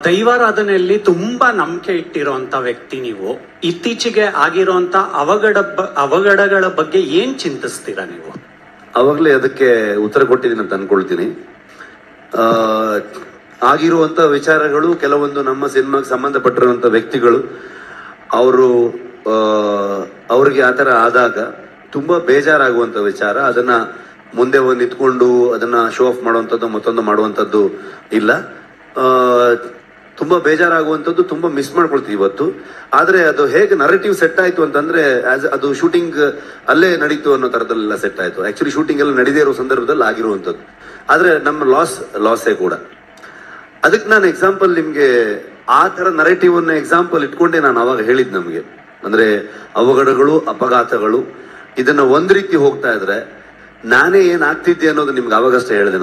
ದೈವಾರಾಧನೆಯಲ್ಲಿ ತುಂಬಾ ನಂಬಿಕೆ ಇಟ್ಟಿರುವಂತ ವ್ಯಕ್ತಿ ನೀವು. ಇತ್ತೀಚೆಗೆ ಆಗಿರುವಂತ ಅವಘಡಗಳ ಬಗ್ಗೆ ಏನ್ ಚಿಂತಿಸ್ತೀರಾ ನೀವು? ಅವಾಗಲೇ ಅದಕ್ಕೆ ಉತ್ತರ ಕೊಟ್ಟಿದ್ದೀನಿ ಅಂತ ಅನ್ಕೊಳ್ತೀನಿ. ಆಗಿರುವಂತ ವಿಚಾರಗಳು ಕೆಲವೊಂದು ನಮ್ಮ ಸಿನಿಮಾಗೆ ಸಂಬಂಧಪಟ್ಟಿರುವಂತ ವ್ಯಕ್ತಿಗಳು ಅವ್ರಿಗೆ ಆತರ ಆದಾಗ ತುಂಬಾ ಬೇಜಾರಾಗುವಂತ ವಿಚಾರ. ಅದನ್ನ ಮುಂದೆ ನಿಂತ್ಕೊಂಡು ಅದನ್ನ ಶೋ ಆಫ್ ಮಾಡುವಂಥದ್ದು ಮತ್ತೊಂದು ಮಾಡುವಂಥದ್ದು ಇಲ್ಲ. ತುಂಬಾ ಬೇಜಾರಾಗುವಂಥದ್ದು, ತುಂಬಾ ಮಿಸ್ ಮಾಡ್ಕೊಳ್ತೀವಿ ಇವತ್ತು. ಆದ್ರೆ ಅದು ಹೇಗೆ ನರೇಟಿವ್ ಸೆಟ್ ಆಯ್ತು ಅಂತಂದ್ರೆ ಅದು ಶೂಟಿಂಗ್ ಅಲ್ಲೇ ನಡೀತು ಅನ್ನೋ ತರದಲ್ಲೆಲ್ಲ ಸೆಟ್ ಆಯ್ತು. ಆಕ್ಚುಲಿ ಶೂಟಿಂಗ್ ಎಲ್ಲ ನಡೀದೇ ಇರೋ ಸಂದರ್ಭದಲ್ಲಿ ಆಗಿರುವಂಥದ್ದು. ಆದ್ರೆ ನಮ್ಮ ಲಾಸೇ ಕೂಡ. ಅದಕ್ಕೆ ನಾನು ಎಕ್ಸಾಂಪಲ್ ನಿಮ್ಗೆ ಆ ತರ ನರೇಟಿವ್ ಅನ್ನ ಎಕ್ಸಾಂಪಲ್ ಇಟ್ಕೊಂಡೆ ನಾನು ಅವಾಗ ಹೇಳಿದ್ ನಮ್ಗೆ. ಅಂದ್ರೆ ಅವಘಡಗಳು, ಅಪಘಾತಗಳು ಇದನ್ನ ಒಂದ್ ರೀತಿ ಹೋಗ್ತಾ ಇದ್ರೆ ನಾನೇ ಏನ್ ಆಗ್ತಿದ್ದೆ ಅನ್ನೋದು ನಿಮ್ಗೆ ಅವಾಗಷ್ಟೇ ಹೇಳಿದೆ.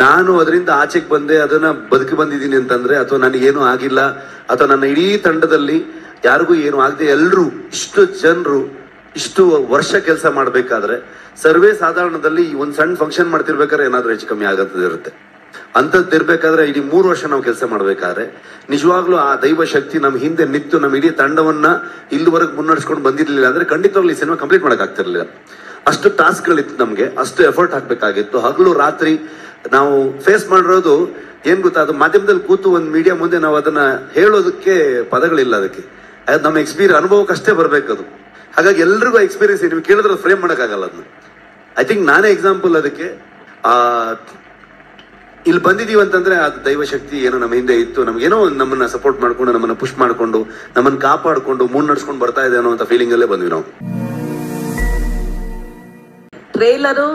ನಾನು ಅದರಿಂದ ಆಚೆಗೆ ಬಂದೆ, ಅದನ್ನ ಬದುಕಿ ಬಂದಿದ್ದೀನಿ ಅಂತಂದ್ರೆ, ಅಥವಾ ನನಗೇನು ಆಗಿಲ್ಲ, ಅಥವಾ ನನ್ನ ಇಡೀ ತಂಡದಲ್ಲಿ ಯಾರಿಗೂ ಏನು ಆಗದೆ ಎಲ್ರು ಇಷ್ಟು ಜನರು ಇಷ್ಟು ವರ್ಷ ಕೆಲಸ ಮಾಡ್ಬೇಕಾದ್ರೆ ಸರ್ವೇ ಸಾಧಾರಣದಲ್ಲಿ ಒಂದ್ ಸಣ್ಣ ಫಂಕ್ಷನ್ ಮಾಡ್ತಿರ್ಬೇಕಾದ್ರೆ ಏನಾದ್ರೂ ಹೆಚ್ಚು ಕಮ್ಮಿ ಆಗತ್ತಿರುತ್ತೆ. ಅಂತದ್ದು ಇರ್ಬೇಕಾದ್ರೆ ಇಡೀ 3 ವರ್ಷ ನಾವು ಕೆಲಸ ಮಾಡ್ಬೇಕಾದ್ರೆ ನಿಜವಾಗ್ಲೂ ಆ ದೈವ ಶಕ್ತಿ ನಮ್ ಹಿಂದೆ ನಿಂತು ನಮ್ಮ ಇಡೀ ತಂಡವನ್ನ ಇಲ್ಲಿವರೆಗೆ ಮುನ್ನಡೆಸ್ಕೊಂಡು ಬಂದಿರ್ಲಿಲ್ಲ ಅಂದ್ರೆ ಖಂಡಿತವಾಗ್ಲೂ ಈ ಸಿನಿಮಾ ಕಂಪ್ಲೀಟ್ ಮಾಡಕ್ ಆಗ್ತಿರ್ಲಿಲ್ಲ. ಅಷ್ಟು ಟಾಸ್ಕ್ಗಳಿತ್ತು ನಮ್ಗೆ, ಅಷ್ಟು ಎಫರ್ಟ್ ಹಾಕ್ಬೇಕಾಗಿತ್ತು. ಹಗಲು ರಾತ್ರಿ ನಾವು ಫೇಸ್ ಮಾಡಿರೋದು ಏನ್ ಗೊತ್ತಾ, ಅದು ಮಾಧ್ಯಮದಲ್ಲಿ ಕೂತು ಒಂದ್ ಮೀಡಿಯಾ ಮುಂದೆ ನಾವು ಅದನ್ನ ಹೇಳೋದಕ್ಕೆ ಪದಗಳಿಲ್ಲ. ಅದಕ್ಕೆ ನಮ್ಮ ಅನುಭವಕ್ಕಷ್ಟೇ ಬರ್ಬೇಕದು. ಹಾಗಾಗಿ ಎಲ್ರಿಗೂ ಎಕ್ಸ್ಪೀರಿಯನ್ಸ್ ನೀವು ಕೇಳಿದ್ರೆ ಫ್ರೇಮ್ ಮಾಡಕ್ಕಾಗಲ್ಲ ಅದನ್ನ. ಐ ಥಿಂಕ್ ನಾನೇ ಎಕ್ಸಾಂಪಲ್ ಅದಕ್ಕೆ. ಇಲ್ಲಿ ಬಂದಿದೀವಿ ಅಂತಂದ್ರೆ ಅದು ದೈವಶಕ್ತಿ ಏನೋ ನಮ್ಮ ಹಿಂದೆ ಇತ್ತು, ನಮ್ಗೇನೋ ನಮ್ಮನ್ನ ಸಪೋರ್ಟ್ ಮಾಡ್ಕೊಂಡು, ನಮ್ಮನ್ನ ಪುಷ್ ಮಾಡ್ಕೊಂಡು, ನಮ್ಮನ್ನ ಕಾಪಾಡ್ಕೊಂಡು ಮುನ್ನಡೆಸ್ಕೊಂಡು ಬರ್ತಾ ಇದೆ ಅನ್ನೋ ಫೀಲಿಂಗ್ ಅಲ್ಲೇ ಬಂದ್ವಿ ನಾವು. ಟ್ರೇಲರು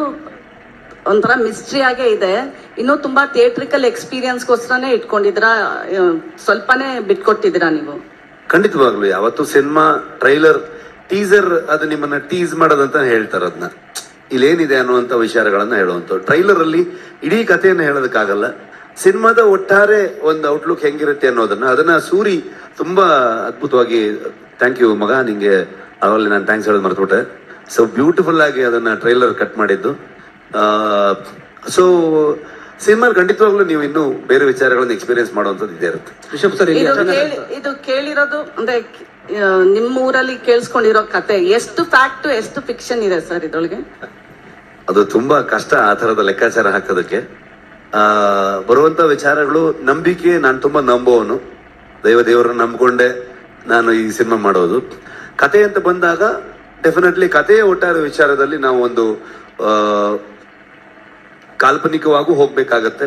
ಒಂಥರ ಮಿಸ್ಟ್ರಿ ಆಗೇ ಇದೆ. ಇನ್ನು ತುಂಬಾ ಥಿಯೇಟ್ರಿಕಲ್ ಎಕ್ಸ್ಪೀರಿಯನ್ಸ್ಗೋಸ್ಕರನೇ ಇಟ್ಕೊಂಡಿದ್ರ, ಸ್ವಲ್ಪನೇ ಬಿಟ್ಕೊಟ್ಟಿದ್ದೀರಾ ನೀವು? ಖಂಡಿತವಾಗ್ಲು ಯಾವತ್ತು ಸಿನಿಮಾ ಟ್ರೈಲರ್ ಟೀಸರ್ ಅದು ನಿಮ್ಮನ್ನ ಟೀಸ್ ಮಾಡೋದಂತ ಹೇಳ್ತಾರೆ. ಅದನ್ನ ಇಲ್ಲೇನಿದೆ ಅನ್ನುವಂತ ವಿಚಾರಗಳನ್ನ ಹೇಳುವಂತ ಟ್ರೈಲರ್ ಅಲ್ಲಿ ಇಡೀ ಕಥೆಯನ್ನ ಹೇಳೋದಕ್ಕಾಗಲ್ಲ. ಸಿನಿಮಾದ ಒಟ್ಟಾರೆ ಒಂದು ಔಟ್ಲುಕ್ ಹೆಂಗಿರುತ್ತೆ ಅದನ್ನ ಸೂರಿ ತುಂಬಾ ಅದ್ಭುತವಾಗಿ, ಥ್ಯಾಂಕ್ ಯು ಮಗ, ನಿಂಗೆ ಅವಾಗಲೇ ನಾನು ಥ್ಯಾಂಕ್ಸ್ ಹೇಳೋದು ಮರ್ತ್ಬಿಟ್ಟೆ. ಸೊ ಬ್ಯೂಟಿಫುಲ್ ಆಗಿ ಅದನ್ನ ಟ್ರೈಲರ್ ಕಟ್ ಮಾಡಿದ್ದು. ಸೊ ಸಿನಿಮಾ ಖಂಡಿತವಾಗ್ಲೂ ನೀವು ಇನ್ನೂ ಬೇರೆ ವಿಚಾರಗಳನ್ನ ಎಕ್ಸ್ಪೀರಿಯನ್ಸ್ ಮಾಡುವಂತದ್ದು ಇದೇ ಇರುತ್ತೆ. ಇದು ಕೇಳಿರೋದು ಅಂದ್ರೆ ನಿಮ್ಮ ಊರಲ್ಲಿ ಕೇಳಿಸ್ಕೊಂಡಿರೋ ಕತೆ ಎಷ್ಟು ಫ್ಯಾಕ್ಟ್ ಎಷ್ಟು ಫಿಕ್ಷನ್ ಇದೆ ಸರ್ ಇದ್ರೊಳಗೆ? ಅದು ತುಂಬಾ ಕಷ್ಟ ಆ ತರದ ಲೆಕ್ಕಾಚಾರ ಹಾಕೋದಕ್ಕೆ. ಬರುವಂತ ವಿಚಾರಗಳು ನಂಬಿಕೆ, ನಾನು ತುಂಬಾ ನಂಬೋವನು, ದೇವರನ್ನ ನಂಬ್ಕೊಂಡೆ ನಾನು ಈ ಸಿನಿಮಾ ಮಾಡೋದು. ಕತೆ ಅಂತ ಬಂದಾಗ ಡೆಫಿನೆಟ್ಲಿ ಕಥೆಯ ಒಟ್ಟಾರೆ ವಿಚಾರದಲ್ಲಿ ನಾವು ಒಂದು ಕಾಲ್ಪನಿಕವಾಗೂ ಹೋಗ್ಬೇಕಾಗತ್ತೆ.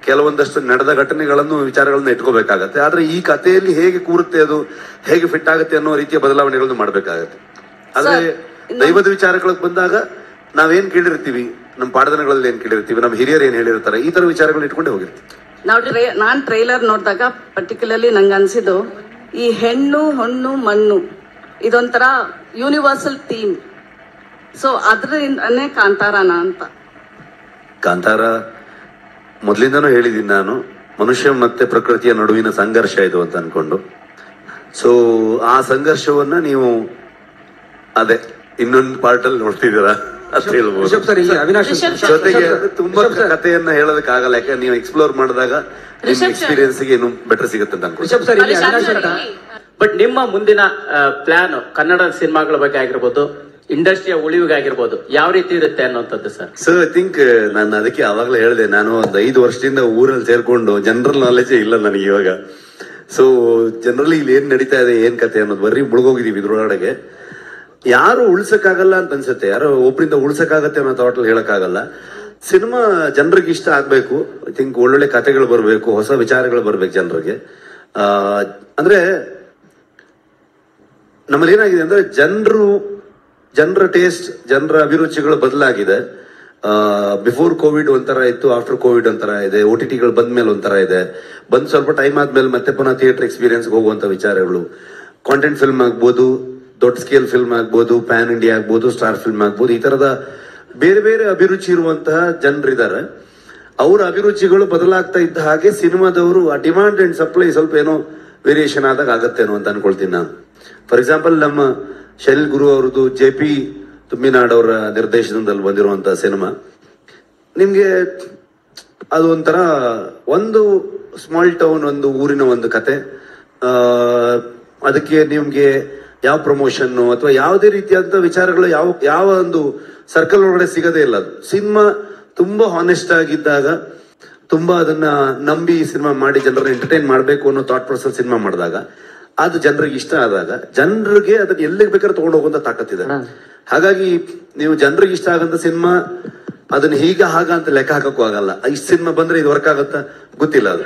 ಕೆಲವೊಂದಷ್ಟು ನಡೆದ ಘಟನೆಗಳನ್ನು ವಿಚಾರಗಳನ್ನ ಇಟ್ಕೋಬೇಕಾಗತ್ತೆ. ಆದ್ರೆ ಈ ಕಥೆಯಲ್ಲಿ ಹೇಗೆ ಕೂರುತ್ತೆ, ಅದು ಹೇಗೆ ಫಿಟ್ ಆಗುತ್ತೆ ಅನ್ನೋ ರೀತಿಯ ಬದಲಾವಣೆಗಳನ್ನು ಮಾಡ್ಬೇಕಾಗತ್ತೆ. ಆದ್ರೆ ದೈವದ ವಿಚಾರಗಳಿಗೆ ಬಂದಾಗ ನಾವೇನ್ ಕೇಳಿರ್ತೀವಿ, ನಮ್ಮ ಪಾಠದಲ್ಲಿ ಏನ್ ಕೇಳಿರ್ತೀವಿ, ನಮ್ಮ ಹಿರಿಯರು ಏನ್ ಹೇಳಿರ್ತಾರೆ, ಈ ತರ ವಿಚಾರಗಳನ್ನ ಇಟ್ಕೊಂಡೇ ಹೋಗಿರ್ತೀವಿ. ನಾನ್ ಟ್ರೈಲರ್ ನೋಡಿದಾಗ ಪರ್ಟಿಕ್ಯುಲರ್ಲಿ ನಂಗೆ ಅನ್ಸಿದ್ದು ಈ ಹೆಣ್ಣು ಹೊಣ್ಣು ಮಣ್ಣು ಇದೊಂಥರ ಯೂನಿವರ್ಸಲ್ ಥೀಮ್. ಸೊ ಅದ್ರಿಂದನೇ ಕಾಂತಾರನ ಅಂತ. ಕಾಂತಾರ ಮೊದ್ಲಿಂದಾನು ಹೇಳಿದ್ದೀನಿ ನಾನು, ಮನುಷ್ಯ ಮತ್ತೆ ಪ್ರಕೃತಿಯ ನಡುವಿನ ಸಂಘರ್ಷ ಇದು ಅಂತ ಅನ್ಕೊಂಡು. ಸೊ ಆ ಸಂಘರ್ಷವನ್ನ ನೀವು ಅದೇ ಇನ್ನೊಂದು ಪಾರ್ಟ್ ಅಲ್ಲಿ ನೋಡ್ತಿದ್ದೀರಾ ಅಂತ ಹೇಳ್ಬೋದು. ಜೊತೆಗೆ ತುಂಬಾ ಕಥೆಯನ್ನ ಹೇಳೋದಕ್ಕೆ ಆಗಲ್ಲ, ಯಾಕಂದ್ರೆ ನೀವು ಎಕ್ಸ್ಪ್ಲೋರ್ ಮಾಡಿದಾಗ ನಿಮ್ ಎಕ್ಸ್ಪೀರಿಯನ್ಸ್ ಗೆ ಇನ್ನು ಬೆಟರ್ ಸಿಗುತ್ತೆ ಅಂತ ಅನ್ಕೊಂಡು. ಬಟ್ ನಿಮ್ಮ ಮುಂದಿನ ಪ್ಲಾನ್ ಕನ್ನಡ ಸಿನಿಮಾಗಳ ಬಗ್ಗೆ ಆಗಿರ್ಬೋದು, ಇಂಡಸ್ಟ್ರಿಯ ಉಳಿವಿಗಾಗಿರ್ಬೋದು, ಯಾವ ರೀತಿ ಇರುತ್ತೆ ಅನ್ನೋಂಥದ್ದು ಸರ್? ಸರ್ ಐ ಥಿಂಕ್ ನಾನು ಅದಕ್ಕೆ ಅವಾಗಲೇ ಹೇಳಿದೆ, ನಾನು ಒಂದು 5 ವರ್ಷದಿಂದ ಊರಲ್ಲಿ ಸೇರ್ಕೊಂಡು ಜನರಲ್ ನಾಲೆಜೇ ಇಲ್ಲ ನನಗೆ ಇವಾಗ. ಸೊ ಜನರಲಿ ಇಲ್ಲಿ ಏನ್ ನಡೀತಾ ಇದೆ, ಏನ್ ಕತೆ ಅನ್ನೋದು ಬರ್ರಿ ಮುಳುಗೋಗಿದೀವಿ ಇದ್ರೊಳಗೆ. ಯಾರು ಉಳ್ಸಕ್ಕಾಗಲ್ಲ ಅಂತ ಅನ್ಸುತ್ತೆ, ಯಾರೋ ಒಬ್ರಿಂದ ಉಳ್ಸಕ್ಕಾಗತ್ತೆ ಅನ್ನೋ ಥಾಟಲ್ಲಿ ಹೇಳಕ್ಕಾಗಲ್ಲ. ಸಿನಿಮಾ ಜನರಿಗೆ ಇಷ್ಟ ಆಗ್ಬೇಕು. ಐ ಥಿಂಕ್ ಒಳ್ಳೊಳ್ಳೆ ಕಥೆಗಳು ಬರ್ಬೇಕು, ಹೊಸ ವಿಚಾರಗಳು ಬರ್ಬೇಕು ಜನರಿಗೆ. ಅಂದ್ರೆ ನಮ್ಮಲ್ಲಿ ಏನಾಗಿದೆ ಅಂದ್ರೆ ಜನರ ಟೇಸ್ಟ್, ಜನರ ಅಭಿರುಚಿಗಳು ಬದಲಾಗಿದೆ. ಬಿಫೋರ್ ಕೋವಿಡ್ ಒಂಥರ ಇತ್ತು, ಆಫ್ಟರ್ ಕೋವಿಡ್ ಒಂಥರ ಇದೆ, OTTಗಳು ಬಂದ ಮೇಲೆ ಒಂಥರ ಇದೆ. ಬಂದ್ ಸ್ವಲ್ಪ ಟೈಮ್ ಆದ್ಮೇಲೆ ಮತ್ತೆ ಪುನಃ ಥಿಯೇಟರ್ ಎಕ್ಸ್ಪೀರಿಯನ್ಸ್ ಹೋಗುವಂತ ವಿಚಾರಗಳು, ಕಾಂಟೆಂಟ್ ಫಿಲ್ಮ್ ಆಗ್ಬೋದು, ದೊಡ್ಡ ಸ್ಕೇಲ್ ಫಿಲ್ಮ್ ಆಗ್ಬೋದು, ಪ್ಯಾನ್ ಇಂಡಿಯಾ ಆಗ್ಬೋದು, ಸ್ಟಾರ್ ಫಿಲ್ಮ್ ಆಗ್ಬೋದು, ಈ ತರದ ಬೇರೆ ಬೇರೆ ಅಭಿರುಚಿ ಇರುವಂತಹ ಜನರಿದ್ದಾರೆ. ಅವರ ಅಭಿರುಚಿಗಳು ಬದಲಾಗ್ತಾ ಇದ್ದ ಹಾಗೆ ಸಿನಿಮಾದವರು ಆ ಡಿಮಾಂಡ್ ಅಂಡ್ ಸಪ್ಲೈ ಸ್ವಲ್ಪ ಏನೋ ವೇರಿಯೇಷನ್ ಆದಾಗ ಆಗತ್ತೇನೋ ಅಂತ ಅನ್ಕೊಳ್ತೀನಿ ನಾನು. ಫಾರ್ ಎಕ್ಸಾಂಪಲ್ ನಮ್ಮ ಶೈಲ್ ಗುರು ಅವ್ರದ್ದು JP ತುಮ್ಮಿನಾಡ್ ಅವರ ನಿರ್ದೇಶನದಲ್ಲಿ ಬಂದಿರುವಂತಹ ಸಿನಿಮಾ ನಿಮ್ಗೆ ಅದು ಒಂಥರ ಒಂದು ಸ್ಮಾಲ್ ಟೌನ್, ಒಂದು ಊರಿನ ಒಂದು ಕತೆ. ಅದಕ್ಕೆ ನಿಮ್ಗೆ ಯಾವ ಪ್ರಮೋಷನ್ ಅಥವಾ ಯಾವುದೇ ರೀತಿಯಾದಂತ ವಿಚಾರಗಳು ಯಾವ ಒಂದು ಸರ್ಕಲ್ ಒಳಗಡೆ ಸಿಗದೇ ಇಲ್ಲ. ಅದು ಸಿನಿಮಾ ತುಂಬಾ ಹಾನೆಸ್ಟ್ ಆಗಿದ್ದಾಗ, ತುಂಬಾ ಅದನ್ನ ನಂಬಿ ಸಿನಿಮಾ ಮಾಡಿ ಜನರನ್ನ ಎಂಟರ್ಟೈನ್ ಮಾಡಬೇಕು ಅನ್ನೋ ಥಾಟ್ ಪ್ರೊಸೆಸ್ ಸಿನಿಮಾ ಮಾಡಿದಾಗ, ಅದು ಜನರಿಗೆ ಇಷ್ಟ ಆದಾಗ ಜನರಿಗೆ ಅದನ್ನ ಎಲ್ಲಿಗೆ ಬೇಕಾದ್ರೆ ತಗೊಂಡು ಹೋಗುವಂತ ತಾಕತ್ತಿದೆ. ಹಾಗಾಗಿ ನೀವು ಜನರಿಗೆ ಇಷ್ಟ ಆಗಂತ ಸಿನಿಮಾ ಅದನ್ನ ಹಾಗ ಅಂತ ಲೆಕ್ಕ ಹಾಕಕ್ಕೂ ಆಗಲ್ಲ. ಇಷ್ಟು ಸಿನಿಮಾ ಬಂದ್ರೆ ಇದು ವರ್ಕ್ ಆಗತ್ತ ಗೊತ್ತಿಲ್ಲ. ಅದು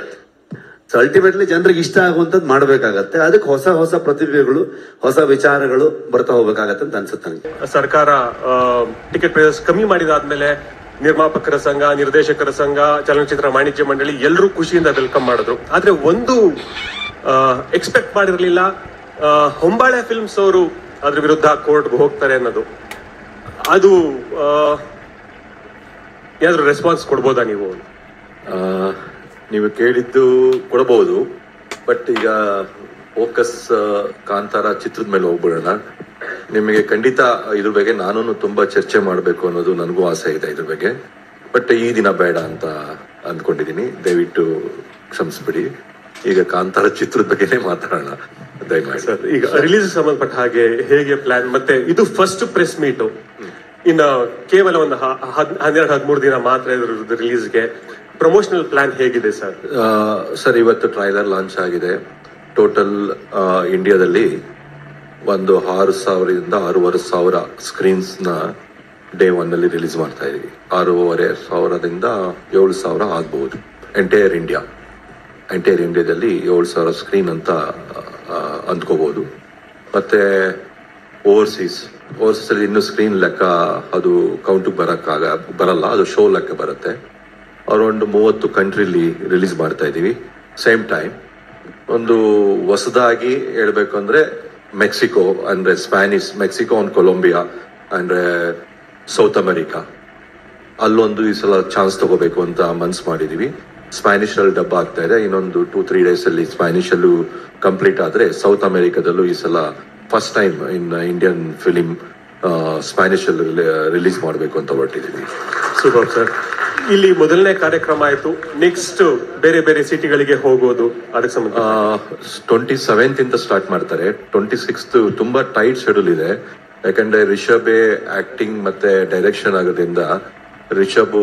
ಸೊ ಅಲ್ಟಿಮೇಟ್ಲಿ ಜನರಿಗೆ ಇಷ್ಟ ಆಗುವಂತದ್ದು ಮಾಡ್ಬೇಕಾಗತ್ತೆ. ಅದಕ್ಕೆ ಹೊಸ ಹೊಸ ಪ್ರತಿಭೆಗಳು, ಹೊಸ ವಿಚಾರಗಳು ಬರ್ತಾ ಹೋಗ್ಬೇಕಾಗತ್ತೆ ಅಂತ ಅನ್ಸುತ್ತೆ ನನಗೆ. ಸರ್ಕಾರ ಟಿಕೆಟ್ ಪ್ರೈಸಸ್ ಕಮ್ಮಿ ಮಾಡಿದಾದ್ಮೇಲೆ ನಿರ್ಮಾಪಕರ ಸಂಘ, ನಿರ್ದೇಶಕರ ಸಂಘ, ಚಲನಚಿತ್ರ ವಾಣಿಜ್ಯ ಮಂಡಳಿ ಎಲ್ಲರೂ ಖುಷಿಯಿಂದ ವೆಲ್ಕಮ್ ಮಾಡಿದ್ರು. ಆದ್ರೆ ಒಂದು ಎಕ್ಸ್ಪೆಕ್ಟ್ ಮಾಡಿರ್ಲಿಲ್ಲ, ಹೊಂಬಾಳೆ ಫಿಲ್ಮ್ಸ್ ಅವರು ಅದ್ರ ವಿರುದ್ಧ ಕೋರ್ಟ್ಗೆ ಹೋಗ್ತಾರೆ ಅನ್ನೋದು. ಅದು ಏನಾದ್ರು ರೆಸ್ಪಾನ್ಸ್ ಕೊಡ್ಬೋದಾ ನೀವು? ನೀವು ಕೇಳಿದ್ದು ಕೊಡಬಹುದು, ಬಟ್ ಈಗ ಫೋಕಸ್ ಕಾಂತಾರ ಚಿತ್ರದ ಮೇಲೆ ಹೋಗ್ಬಿಡೋಣ. ನಿಮಗೆ ಖಂಡಿತ ಇದ್ರ ಬಗ್ಗೆ ನಾನು ತುಂಬಾ ಚರ್ಚೆ ಮಾಡಬೇಕು ಅನ್ನೋದು ನನಗೂ ಆಸೆ ಇದೆ ಇದ್ರ ಬಗ್ಗೆ. ಬಟ್ ಈ ದಿನ ಬೇಡ ಅಂತ ಅಂದ್ಕೊಂಡಿದ್ದೀನಿ, ದಯವಿಟ್ಟು ಕ್ಷಮಿಸ್ಬಿಡಿ. ಈಗ ಕಾಂತಾರ ಚಿತ್ರದ ಬಗ್ಗೆನೇ ಮಾತಾಡೋಣ ದಯಮಾಡಿ. ಸರ್, ಈಗ ರಿಲೀಸ್ ಸಂಬಂಧಪಟ್ಟ ಹಾಗೆ ಹೇಗೆ ಪ್ಲಾನ್? ಮತ್ತೆ ಇದು ಫಸ್ಟ್ ಪ್ರೆಸ್ ಮೀಟು, ಇನ್ನು ಕೇವಲ ಒಂದು 12-13 ದಿನ ಮಾತ್ರ ಇದ್ರ ರಿಲೀಸ್ಗೆ. ಪ್ರಮೋಷನಲ್ ಪ್ಲಾನ್ ಹೇಗಿದೆ ಸರ್? ಸರ್, ಇವತ್ತು ಟ್ರೈಲರ್ ಲಾಂಚ್ ಆಗಿದೆ. ಟೋಟಲ್ ಇಂಡಿಯಾದಲ್ಲಿ ಒಂದು 6,000ರಿಂದ 6,500 ಸ್ಕ್ರೀನ್ಸ್ ನ ಡೇ 1 ಅಲ್ಲಿ ರಿಲೀಸ್ ಮಾಡ್ತಾ ಇದೀವಿ. 6,500ದಿಂದ 7,000 ಆಗ್ಬಹುದು ಎಂಟೈರ್ ಇಂಡಿಯಾದಲ್ಲಿ 7,000 ಸ್ಕ್ರೀನ್ ಅಂತ ಅಂದ್ಕೋಬಹುದು. ಮತ್ತೆ ಓವರ್ಸೀಸ್ ಅಲ್ಲಿ ಇನ್ನೂ ಸ್ಕ್ರೀನ್ ಲೆಕ್ಕ ಅದು ಕೌಂಟ್ ಬರಲ್ಲ, ಅದು ಶೋ ಲೆಕ್ಕ ಬರುತ್ತೆ. ಅರೌಂಡ್ 30 ಕಂಟ್ರಿಲಿ ರಿಲೀಸ್ ಮಾಡ್ತಾ ಇದೀವಿ. ಸೇಮ್ ಟೈಮ್ ಒಂದು ಹೊಸದಾಗಿ ಹೇಳ್ಬೇಕು ಅಂದ್ರೆ ಮೆಕ್ಸಿಕೋ ಅಂದ್ರೆ ಮೆಕ್ಸಿಕೋ ಅಂಡ್ ಕೊಲಂಬಿಯಾ ಅಂದ್ರೆ ಸೌತ್ ಅಮೆರಿಕಾ, ಅಲ್ಲೊಂದು ಈ ಸಲ ಚಾನ್ಸ್ ತಗೋಬೇಕು ಅಂತ ಮನ್ಸು ಮಾಡಿದೀವಿ. ಸ್ಪ್ಯಾನಿಷ್ ಅಲ್ಲಿ ಡಬ್ಬ ಆಗ್ತಾ ಇದೆ. ಇನ್ನೊಂದು 2-3 ಡೇಸ್ ಅಲ್ಲಿ ಸ್ಪ್ಯಾನಿಷ್ ಅಲ್ಲೂ ಕಂಪ್ಲೀಟ್ ಆದ್ರೆ ಸೌತ್ ಅಮೆರಿಕಾದಲ್ಲೂ ಈ ಸಲ first time in Indian film Spanish ಅಲ್ಲಿ ರಿಲೀಸ್ ಮಾಡಬೇಕು ಅಂತ ಹೊರಟಿದೀವಿ. Super sir. ಇಲ್ಲಿ ಮೊದಲನೇ ಕಾರ್ಯಕ್ರಮ ಆಯ್ತು, ನೆಕ್ಸ್ಟ್ ಬೇರೆ ಬೇರೆ ಸಿಟಿಗಳಿಗೆ ಹೋಗೋದು ಅದಕ್ಕೆ ಸಂಬಂಧ 27th ಇಂದ ಸ್ಟಾರ್ಟ್ ಮಾಡ್ತಾರೆ. 26th ತುಂಬಾ ಟೈಟ್ ಶೆಡ್ಯೂಲ್ ಇದೆ, ಯಾಕಂದ್ರೆ ರಿಷಬೇ ಆಕ್ಟಿಂಗ್ ಮತ್ತೆ ಡೈರೆಕ್ಷನ್ ಆಗೋದ್ರಿಂದ ರಿಷಬ್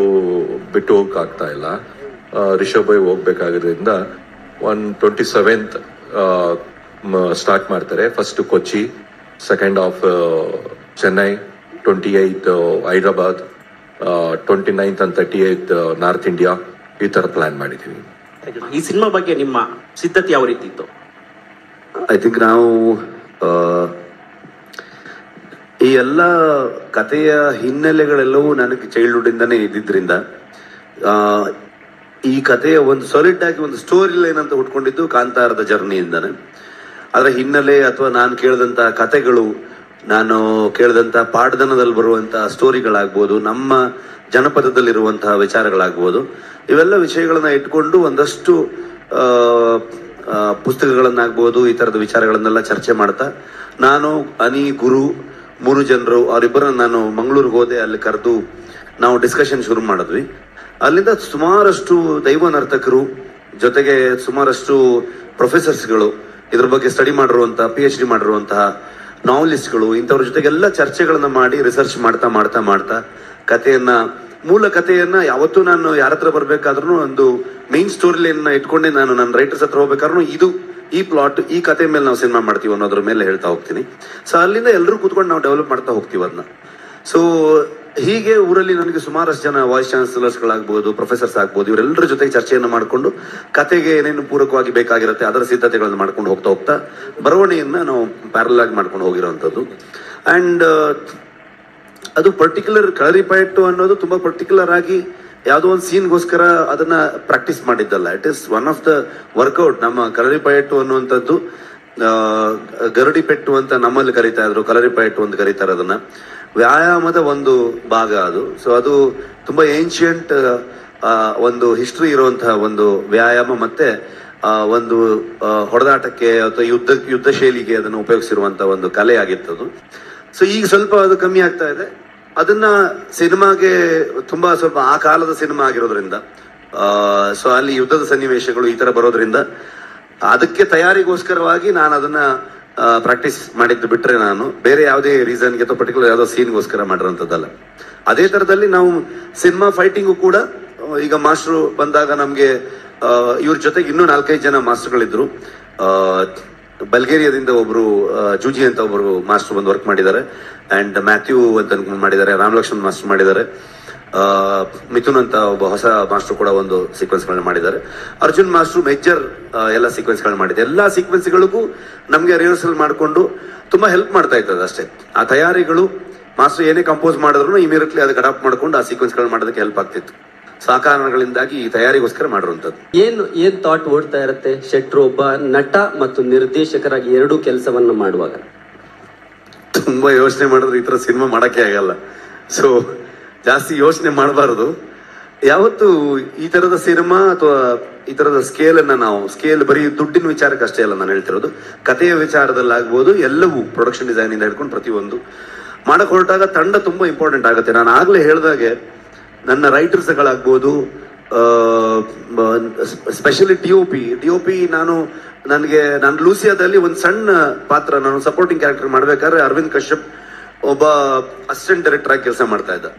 ಬಿಟ್ಟು ಹೋಗಕ್ ಆಗ್ತಾ ಇಲ್ಲ. ರಿಷಬ್ ಹೋಗ್ಬೇಕಾಗೋದ್ರಿಂದ 27th ಸ್ಟಾರ್ಟ್ ಮಾಡ್ತಾರೆ. First Kochi, second half Chennai, 28th Hyderabad, 29th and 30th north India, ಈ ತರ ಪ್ಲಾನ್ ಮಾಡಿದೀವಿ. ಈ ಸಿನಿಮಾ ಬಗ್ಗೆ ನಿಮ್ಮ ಸಿದ್ಧತೆ ಯಾವ ರೀತಿ ಇತ್ತು? ಐ ಥಿಂಕ್ ನಾವು ಈ ಎಲ್ಲ ಕಥೆಯ ಹಿನ್ನೆಲೆಗಳೆಲ್ಲವೂ ನನಗೆ ಚೈಲ್ಡ್ಹುಡ್ ಇಂದಾನೇ ಇದ್ದಿದ್ರಿಂದ ಈ ಕಥೆಯ ಒಂದು ಸಾಲಿಡ್ ಆಗಿ ಒಂದು ಸ್ಟೋರಿ ಲೈನ್ ಅಂತ ಹುಟ್ಕೊಂಡಿದ್ದು ಕಾಂತಾರದ ಜರ್ನಿಯಿಂದಾನೆ. ಅದರ ಹಿನ್ನೆಲೆ ಅಥವಾ ನಾನು ಕೇಳಿದಂತ ಕಥೆಗಳು, ನಾನು ಕೇಳಿದಂತ ಪಾಠದನದಲ್ಲಿ ಬರುವಂತಹ ಸ್ಟೋರಿಗಳಾಗ್ಬೋದು, ನಮ್ಮ ಜನಪದದಲ್ಲಿರುವಂತಹ ವಿಚಾರಗಳಾಗ್ಬೋದು, ಇವೆಲ್ಲ ವಿಷಯಗಳನ್ನ ಇಟ್ಕೊಂಡು ಒಂದಷ್ಟು ಪುಸ್ತಕಗಳನ್ನಾಗ್ಬೋದು, ಈ ತರದ ವಿಚಾರಗಳನ್ನೆಲ್ಲ ಚರ್ಚೆ ಮಾಡ್ತಾ ನಾನು, ಅನಿ, ಗುರು 3 ಜನರು ಅವರಿಬ್ಬರನ್ನ ನಾನು ಮಂಗಳೂರಿಗೆ ಹೋದೆ. ಅಲ್ಲಿ ಕರೆದು ನಾವು ಡಿಸ್ಕಷನ್ ಶುರು ಮಾಡಿದ್ವಿ. ಅಲ್ಲಿಂದ ಸುಮಾರಷ್ಟು ದೈವ ನರ್ತಕರು ಜೊತೆಗೆ ಸುಮಾರಷ್ಟು ಪ್ರೊಫೆಸರ್ಸ್ಗಳು, ಇದ್ರ ಬಗ್ಗೆ ಸ್ಟಡಿ ಮಾಡಿರುವಂತಹ PhD ಮಾಡಿರುವಂತಹ ನಾವಲಿಸ್ಟ್ಗಳು, ಇಂಥವ್ರ ಜೊತೆಗೆಲ್ಲ ಚರ್ಚೆಗಳನ್ನ ಮಾಡಿ ರಿಸರ್ಚ್ ಮಾಡ್ತಾ ಮಾಡ್ತಾ ಮಾಡ್ತಾ ಮೂಲ ಕಥೆಯನ್ನ ಯಾವತ್ತೂ ನಾನು ಯಾರ ಹತ್ರ ಬರ್ಬೇಕಾದ್ರೂ ಒಂದು ಮೈನ್ ಸ್ಟೋರಿ ಲೈನ್ ಇಟ್ಕೊಂಡೆ ನಾನು ನನ್ನ ರೈಟರ್ಸ್ ಹತ್ರ ಹೋಗ್ಬೇಕಾದ್ರೂ ಈ ಪ್ಲಾಟ್, ಈ ಕಥೆ ಮೇಲೆ ನಾವು ಸಿನಿಮಾ ಮಾಡ್ತೀವಿ ಅನ್ನೋದ್ರ ಮೇಲೆ ಹೇಳ್ತಾ ಹೋಗ್ತೀನಿ. ಸೊ ಅಲ್ಲಿಂದ ಎಲ್ಲರೂ ಕೂತ್ಕೊಂಡು ನಾವು ಡೆವಲಪ್ ಮಾಡ್ತಾ ಹೋಗ್ತೀವಿ ಅದನ್ನ. ಸೊ ಹೀಗೆ ಊರಲ್ಲಿ ನನಗೆ ಸುಮಾರಷ್ಟು ಜನ ವೈಸ್ ಚಾನ್ಸಲರ್ಸ್ಗಳಾಗ್ಬೋದು, ಪ್ರೊಫೆಸರ್ಸ್ ಆಗ್ಬೋದು, ಇವರೆಲ್ಲರ ಜೊತೆಗೆ ಚರ್ಚೆಯನ್ನು ಮಾಡಿಕೊಂಡು ಕತೆಗೆ ಏನೇನು ಪೂರಕವಾಗಿ ಬೇಕಾಗಿರುತ್ತೆ ಅದರ ಸಿದ್ಧತೆಗಳನ್ನು ಮಾಡ್ಕೊಂಡು ಹೋಗ್ತಾ ಬರವಣಿಗೆಯನ್ನ ನಾವು ಪ್ಯಾರಲ್ ಆಗಿ ಮಾಡ್ಕೊಂಡು ಹೋಗಿರೋವಂಥದ್ದು. ಅಂಡ್ ಅದು ಪರ್ಟಿಕ್ಯುಲರ್ ಕಳರಿಪಯಟ್ಟು ಅನ್ನೋದು ತುಂಬಾ ಪರ್ಟಿಕ್ಯುಲರ್ ಆಗಿ ಯಾವುದೋ ಒಂದು ಸೀನ್ಗೋಸ್ಕರ ಅದನ್ನ ಪ್ರಾಕ್ಟೀಸ್ ಮಾಡಿದ್ದಲ್ಲ. It is one of the workout. ನಮ್ಮ ಕಳರಿಪಯಟ್ಟು ಅನ್ನುವಂಥದ್ದು ಗರಡಿಪೆಟ್ಟು ಅಂತ ನಮ್ಮಲ್ಲಿ ಕರೀತಾ ಇದ್ರು, ಕಳರಿಪಯಟ್ಟು ಅಂತ ಕರೀತಾರೆ ಅದನ್ನ. ವ್ಯಾಯಾಮದ ಒಂದು ಭಾಗ ಅದು. ಸೊ ಅದು ತುಂಬಾ ಏನ್ಷಿಯಂಟ್ ಒಂದು ಹಿಸ್ಟ್ರಿ ಇರುವಂತಹ ಒಂದು ವ್ಯಾಯಾಮ, ಮತ್ತೆ ಒಂದು ಹೊಡೆದಾಟಕ್ಕೆ ಅಥವಾ ಯುದ್ಧ ಶೈಲಿಗೆ ಅದನ್ನು ಉಪಯೋಗಿಸಿರುವಂತಹ ಒಂದು ಕಲೆ ಆಗಿತ್ತದು. ಸೊ ಈಗ ಸ್ವಲ್ಪ ಅದು ಕಮ್ಮಿ ಆಗ್ತಾ ಇದೆ. ಅದನ್ನ ಸಿನಿಮಾಗೆ ತುಂಬಾ ಸ್ವಲ್ಪ ಆ ಕಾಲದ ಸಿನಿಮಾ ಆಗಿರೋದ್ರಿಂದ ಸೊ ಅಲ್ಲಿ ಯುದ್ಧದ ಸನ್ನಿವೇಶಗಳು ಈ ತರ ಬರೋದ್ರಿಂದ ಅದಕ್ಕೆ ತಯಾರಿಗೋಸ್ಕರವಾಗಿ ನಾನು ಅದನ್ನ ಪ್ರಾಕ್ಟೀಸ್ ಮಾಡಿದ್ದು ಬಿಟ್ರೆ ನಾನು ಬೇರೆ ಯಾವುದೇ ರೀಸನ್ಗೆ ಅಥವಾ ಪರ್ಟಿಕ್ಯುಲರ್ ಯಾವುದೋ ಸೀನ್ಗೋಸ್ಕರ ಮಾಡಿರೋಂಥದ್ದಲ್ಲ. ಅದೇ ತರದಲ್ಲಿ ನಾವು ಸಿನಿಮಾ ಫೈಟಿಂಗು ಕೂಡ ಈಗ ಮಾಸ್ಟ್ರು ಬಂದಾಗ ನಮ್ಗೆ ಇವ್ರ ಜೊತೆಗೆ ಇನ್ನೂ 4-5 ಜನ ಮಾಸ್ಟರ್ಗಳಿದ್ರು. ಬಲ್ಗೇರಿಯಾದಿಂದ ಒಬ್ರು ಜೂಜಿ ಅಂತ ಒಬ್ರು ಮಾಸ್ಟರ್ ಬಂದು ವರ್ಕ್ ಮಾಡಿದ್ದಾರೆ, ಅಂಡ್ ಮ್ಯಾಥ್ಯೂ ಅಂತ ಮಾಡಿದ್ದಾರೆ, ರಾಮ್ ಲಕ್ಷ್ಮಣ್ ಮಾಸ್ಟರ್ ಮಾಡಿದ್ದಾರೆ, ಮಿಥುನ್ ಅಂತ ಒಬ್ಬ ಹೊಸ ಮಾಸ್ಟರ್ ಕೂಡ ಒಂದು ಸೀಕ್ವೆನ್ಸ್ ಗಳನ್ನ ಮಾಡಿದ್ದಾರೆ, ಅರ್ಜುನ್ ಮಾಸ್ಟರ್ ಮೇಜರ್ ಎಲ್ಲ ಸೀಕ್ವೆನ್ಸ್ ಗಳನ್ನ ಮಾಡಿದ್ದಾರೆ. ಎಲ್ಲಾ ಸೀಕ್ವೆನ್ಸ್ಗಳಿಗೂ ನಮ್ಗೆ ರಿಹರ್ಸಲ್ ಮಾಡಿಕೊಂಡು ತುಂಬಾ ಹೆಲ್ಪ್ ಮಾಡ್ತಾ ಇರ್ತದೆ ಅಷ್ಟೇ. ಆ ತಯಾರಿಗಳು ಮಾಸ್ಟರ್ ಏನೇ ಕಂಪೋಸ್ ಮಾಡಿದ್ರು ಇಮಿಡಿಯೇಟ್ಲಿ ಅದಕ್ಕೆ ಅಡಾಪ್ಟ್ ಮಾಡ್ಕೊಂಡು ಆ ಸೀಕ್ವೆನ್ಸ್ ಗಳನ್ನ ಮಾಡೋದಕ್ಕೆ ಹೆಲ್ಪ್ ಆಗ್ತಿತ್ತು. ಸೊ ಆ ಕಾರಣಗಳಿಂದಾಗಿ ಈ ತಯಾರಿಗೋಸ್ಕರ ಮಾಡಿರುವಂತದ್ದು. ಏನ್ ಥಾಟ್ ಓಡ್ತಾ ಇರುತ್ತೆ ಶೆಟ್ರು ಒಬ್ಬ ನಟ ಮತ್ತು ನಿರ್ದೇಶಕರಾಗಿ ಎರಡೂ ಕೆಲಸವನ್ನ ಮಾಡುವಾಗ? ತುಂಬಾ ಯೋಚನೆ ಮಾಡಿದ್ರೆ ಈ ತರ ಸಿನಿಮಾ ಮಾಡಕ್ಕೆ ಆಗಲ್ಲ. ಸೊ ಜಾಸ್ತಿ ಯೋಚನೆ ಮಾಡಬಾರದು. ಯಾವತ್ತು ಈ ತರದ ಸಿನಿಮಾ ಅಥವಾ ಈ ತರದ ಸ್ಕೇಲ್ ಅನ್ನ ನಾವು ಬರೀ ದುಡ್ಡಿನ ವಿಚಾರಕ್ಕೆ ಅಷ್ಟೇ ಅಲ್ಲ ನಾನು ಹೇಳ್ತಿರೋದು, ಕಥೆಯ ವಿಚಾರದಲ್ಲಾಗ್ಬೋದು, ಎಲ್ಲವೂ ಪ್ರೊಡಕ್ಷನ್ ಡಿಸೈನ್ ಇಂದ ಹಿಡ್ಕೊಂಡು ಪ್ರತಿಯೊಂದು ಮಾಡಕ್ ಹೊರಟಾಗ ತಂಡ ತುಂಬಾ ಇಂಪಾರ್ಟೆಂಟ್ ಆಗುತ್ತೆ. ನಾನು ಆಗ್ಲೇ ಹೇಳ್ದಾಗೆ ನನ್ನ ರೈಟರ್ಸ್ಗಳಾಗ್ಬೋದು, ಸ್ಪೆಷಲಿ ಡಿ.ಒ.ಪಿ ನಾನು ಲೂಸಿಯಾದಲ್ಲಿ ಒಂದು ಸಣ್ಣ ಪಾತ್ರ, ನಾನು ಸಪೋರ್ಟಿಂಗ್ ಕ್ಯಾರೆಕ್ಟರ್ ಮಾಡ್ಬೇಕಾದ್ರೆ ಅರವಿಂದ್ ಕಶ್ಯಪ್ ಒಬ್ಬ ಅಸಿಸ್ಟೆಂಟ್ ಡೈರೆಕ್ಟರ್ ಆಗಿ ಕೆಲಸ ಮಾಡ್ತಾ ಇದ್ದ.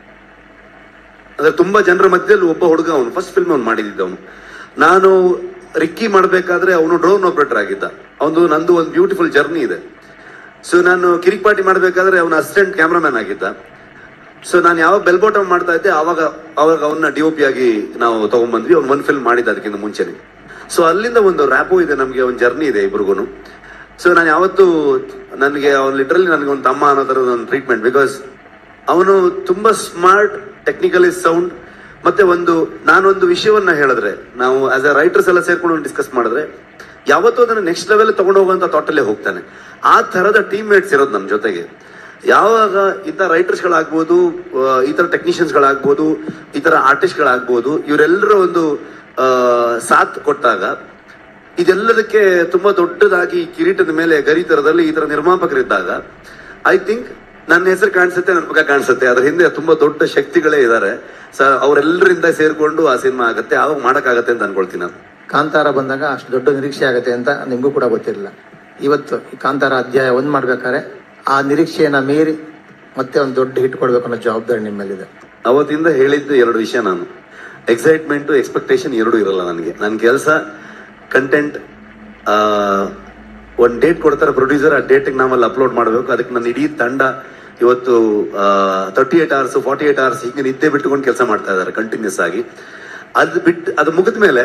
ಅಂದ್ರೆ ತುಂಬಾ ಜನರ ಮಧ್ಯದಲ್ಲಿ ಒಬ್ಬ ಹುಡುಗ, ಅವನು ಫಸ್ಟ್ ಫಿಲ್ಮ್ ಅವ್ನು ಮಾಡಿದ್ದವನು. ನಾನು ರಿಕ್ಕಿ ಮಾಡ್ಬೇಕಾದ್ರೆ ಅವನು ಡ್ರೋನ್ ಆಪರೇಟರ್ ಆಗಿದ್ದ. ನಂದು ಒಂದು ಬ್ಯೂಟಿಫುಲ್ ಜರ್ನಿ ಇದೆ. ಸೊ ನಾನು ಕಿರಿಕ್ ಪಾರ್ಟಿ ಮಾಡ್ಬೇಕಾದ್ರೆ ಅವನ ಅಸಿಸ್ಟೆಂಟ್ ಕ್ಯಾಮ್ರಾಮನ್ ಆಗಿದ್ದ. ಸೊ ನಾನು ಯಾವಾಗ ಬೆಲ್ ಬಾಟಮ್ ಮಾಡ್ತಾ ಇದ್ದೆ ಅವಾಗ ಅವನ್ನ ಡಿ.ಒ.ಪಿ ಆಗಿ ನಾವು ತಗೊಂಡ್ಬಂದ್ವಿ. ಅವ್ನು ಒಂದು ಫಿಲ್ಮ್ ಮಾಡಿದ್ದ ಅದಕ್ಕಿಂತ ಮುಂಚೆನೆ. ಸೊ ಅಲ್ಲಿಂದ ಒಂದು ರ್ಯಾಪೋ ಇದೆ, ನಮ್ಗೆ ಒಂದು ಜರ್ನಿ ಇದೆ ಇಬ್ರಿಗೂ. ಸೊ ನಾನು ಯಾವತ್ತು ನನಗೆ ಅವ್ನು ಲಿಟ್ರಲಿ ನನಗೆ ಒಂದು ತಮ್ಮ ಅನ್ನೋ ತರದ ಒಂದು ಟ್ರೀಟ್ಮೆಂಟ್, ಬಿಕಾಸ್ ಅವನು ತುಂಬಾ ಸ್ಮಾರ್ಟ್, ಟೆಕ್ನಿಕಲಿ ಸೌಂಡ್, ಮತ್ತೆ ನಾನೊಂದು ವಿಷಯವನ್ನ ಹೇಳಿದ್ರೆ ನಾವು ಆಸ್ ಎ ರೈಟರ್ಸ್ ಎಲ್ಲ ಸೇರ್ಕೊಂಡು ಡಿಸ್ಕಸ್ ಮಾಡಿದ್ರೆ ಯಾವತ್ತೂ ಅದನ್ನ ನೆಕ್ಸ್ಟ್ ಲೆವೆಲ್ ತಗೊಂಡು ಹೋಗುವಂತ ಥಾಟಲ್ಲೇ ಹೋಗ್ತಾನೆ. ಆ ತರದ ಟೀಮ್ ಮೇಟ್ಸ್ ಇರೋದು ನಮ್ಮ ಜೊತೆಗೆ. ಯಾವಾಗ ಈ ತರ ರೈಟರ್ಸ್ಗಳಾಗ್ಬೋದು, ಈ ತರ ಟೆಕ್ನಿಷಿಯನ್ಸ್ಗಳಾಗ್ಬೋದು, ಈ ತರ ಆರ್ಟಿಸ್ಟ್ಗಳಾಗ್ಬೋದು, ಇವರೆಲ್ಲರ ಒಂದು ಸಾಥ್ ಕೊಟ್ಟಾಗ ಇದೆಲ್ಲದಕ್ಕೆ ತುಂಬಾ ದೊಡ್ಡದಾಗಿ ಕಿರೀಟದ ಮೇಲೆ ಗರಿತರದಲ್ಲಿ ಈ ತರ ನಿರ್ಮಾಪಕರಿದ್ದಾಗ ಐ ಥಿಂಕ್ ನನ್ನ ಹೆಸರು ಕಾಣಿಸುತ್ತೆ, ನನ್ನ ಮುಖ ಕಾಣಿಸುತ್ತೆ, ಅದ್ರ ಹಿಂದೆ ತುಂಬಾ ದೊಡ್ಡ ಶಕ್ತಿಗಳೇ ಇದ್ದಾರೆ. ಅವರೆಲ್ಲರಿಂದ ಸೇರ್ಕೊಂಡು ಆ ಸಿನಿಮಾ ಆಗತ್ತೆ, ಆವಾಗ ಮಾಡಕ್ಕಾಗತ್ತೆ ಅಂತ ಅನ್ಕೊಳ್ತೀನಿ ನಾನು. ಕಾಂತಾರ ಬಂದಾಗ ಅಷ್ಟು ದೊಡ್ಡ ನಿರೀಕ್ಷೆ ಆಗುತ್ತೆ ಅಂತ ನಿಮಗೂ ಕೂಡ ಗೊತ್ತಿರಲಿಲ್ಲ. ಇವತ್ತು ಈ ಕಾಂತಾರ ಅಧ್ಯಾಯ 1 ಮಾಡ್ಬೇಕಾದ್ರೆ ಆ ನಿರೀಕ್ಷೆಯನ್ನ ಮೀರಿ ಮತ್ತೆ ಒಂದು ದೊಡ್ಡ ಹಿಟ್ ಕೊಡ್ಬೇಕು ಅನ್ನೋ ಜವಾಬ್ದಾರಿ ನಿಮ್ಮ ಮೇಲಿದೆ. ಅವತ್ತಿಂದ ಹೇಳಿದ್ದು 2 ವಿಷಯ. ನಾನು ಎಕ್ಸೈಟ್ಮೆಂಟ್, ಎಕ್ಸ್ಪೆಕ್ಟೇಷನ್ ಎರಡೂ ಇರಲ್ಲ ನನಗೆ. ನನ್ನ ಕೆಲಸ ಕಂಟೆಂಟ್, ಒಂದು ಡೇಟ್ ಕೊಡ್ತಾರೆ ಪ್ರೊಡ್ಯೂಸರ್, ಆ ಡೇಟಿಗೆ ನಾವಲ್ಲಿ ಅಪ್ಲೋಡ್ ಮಾಡಬೇಕು. ಅದಕ್ಕೆ ನನ್ನ ಇಡೀ ತಂಡ ಇವತ್ತು 38 hours 48 hours ಹೀಗೆ ನಿದ್ದೆ ಬಿಟ್ಟುಕೊಂಡು ಕೆಲಸ ಮಾಡ್ತಾ ಇದ್ದಾರೆ ಕಂಟಿನ್ಯೂಸ್ ಆಗಿ. ಅದು ಮುಗಿದ ಮೇಲೆ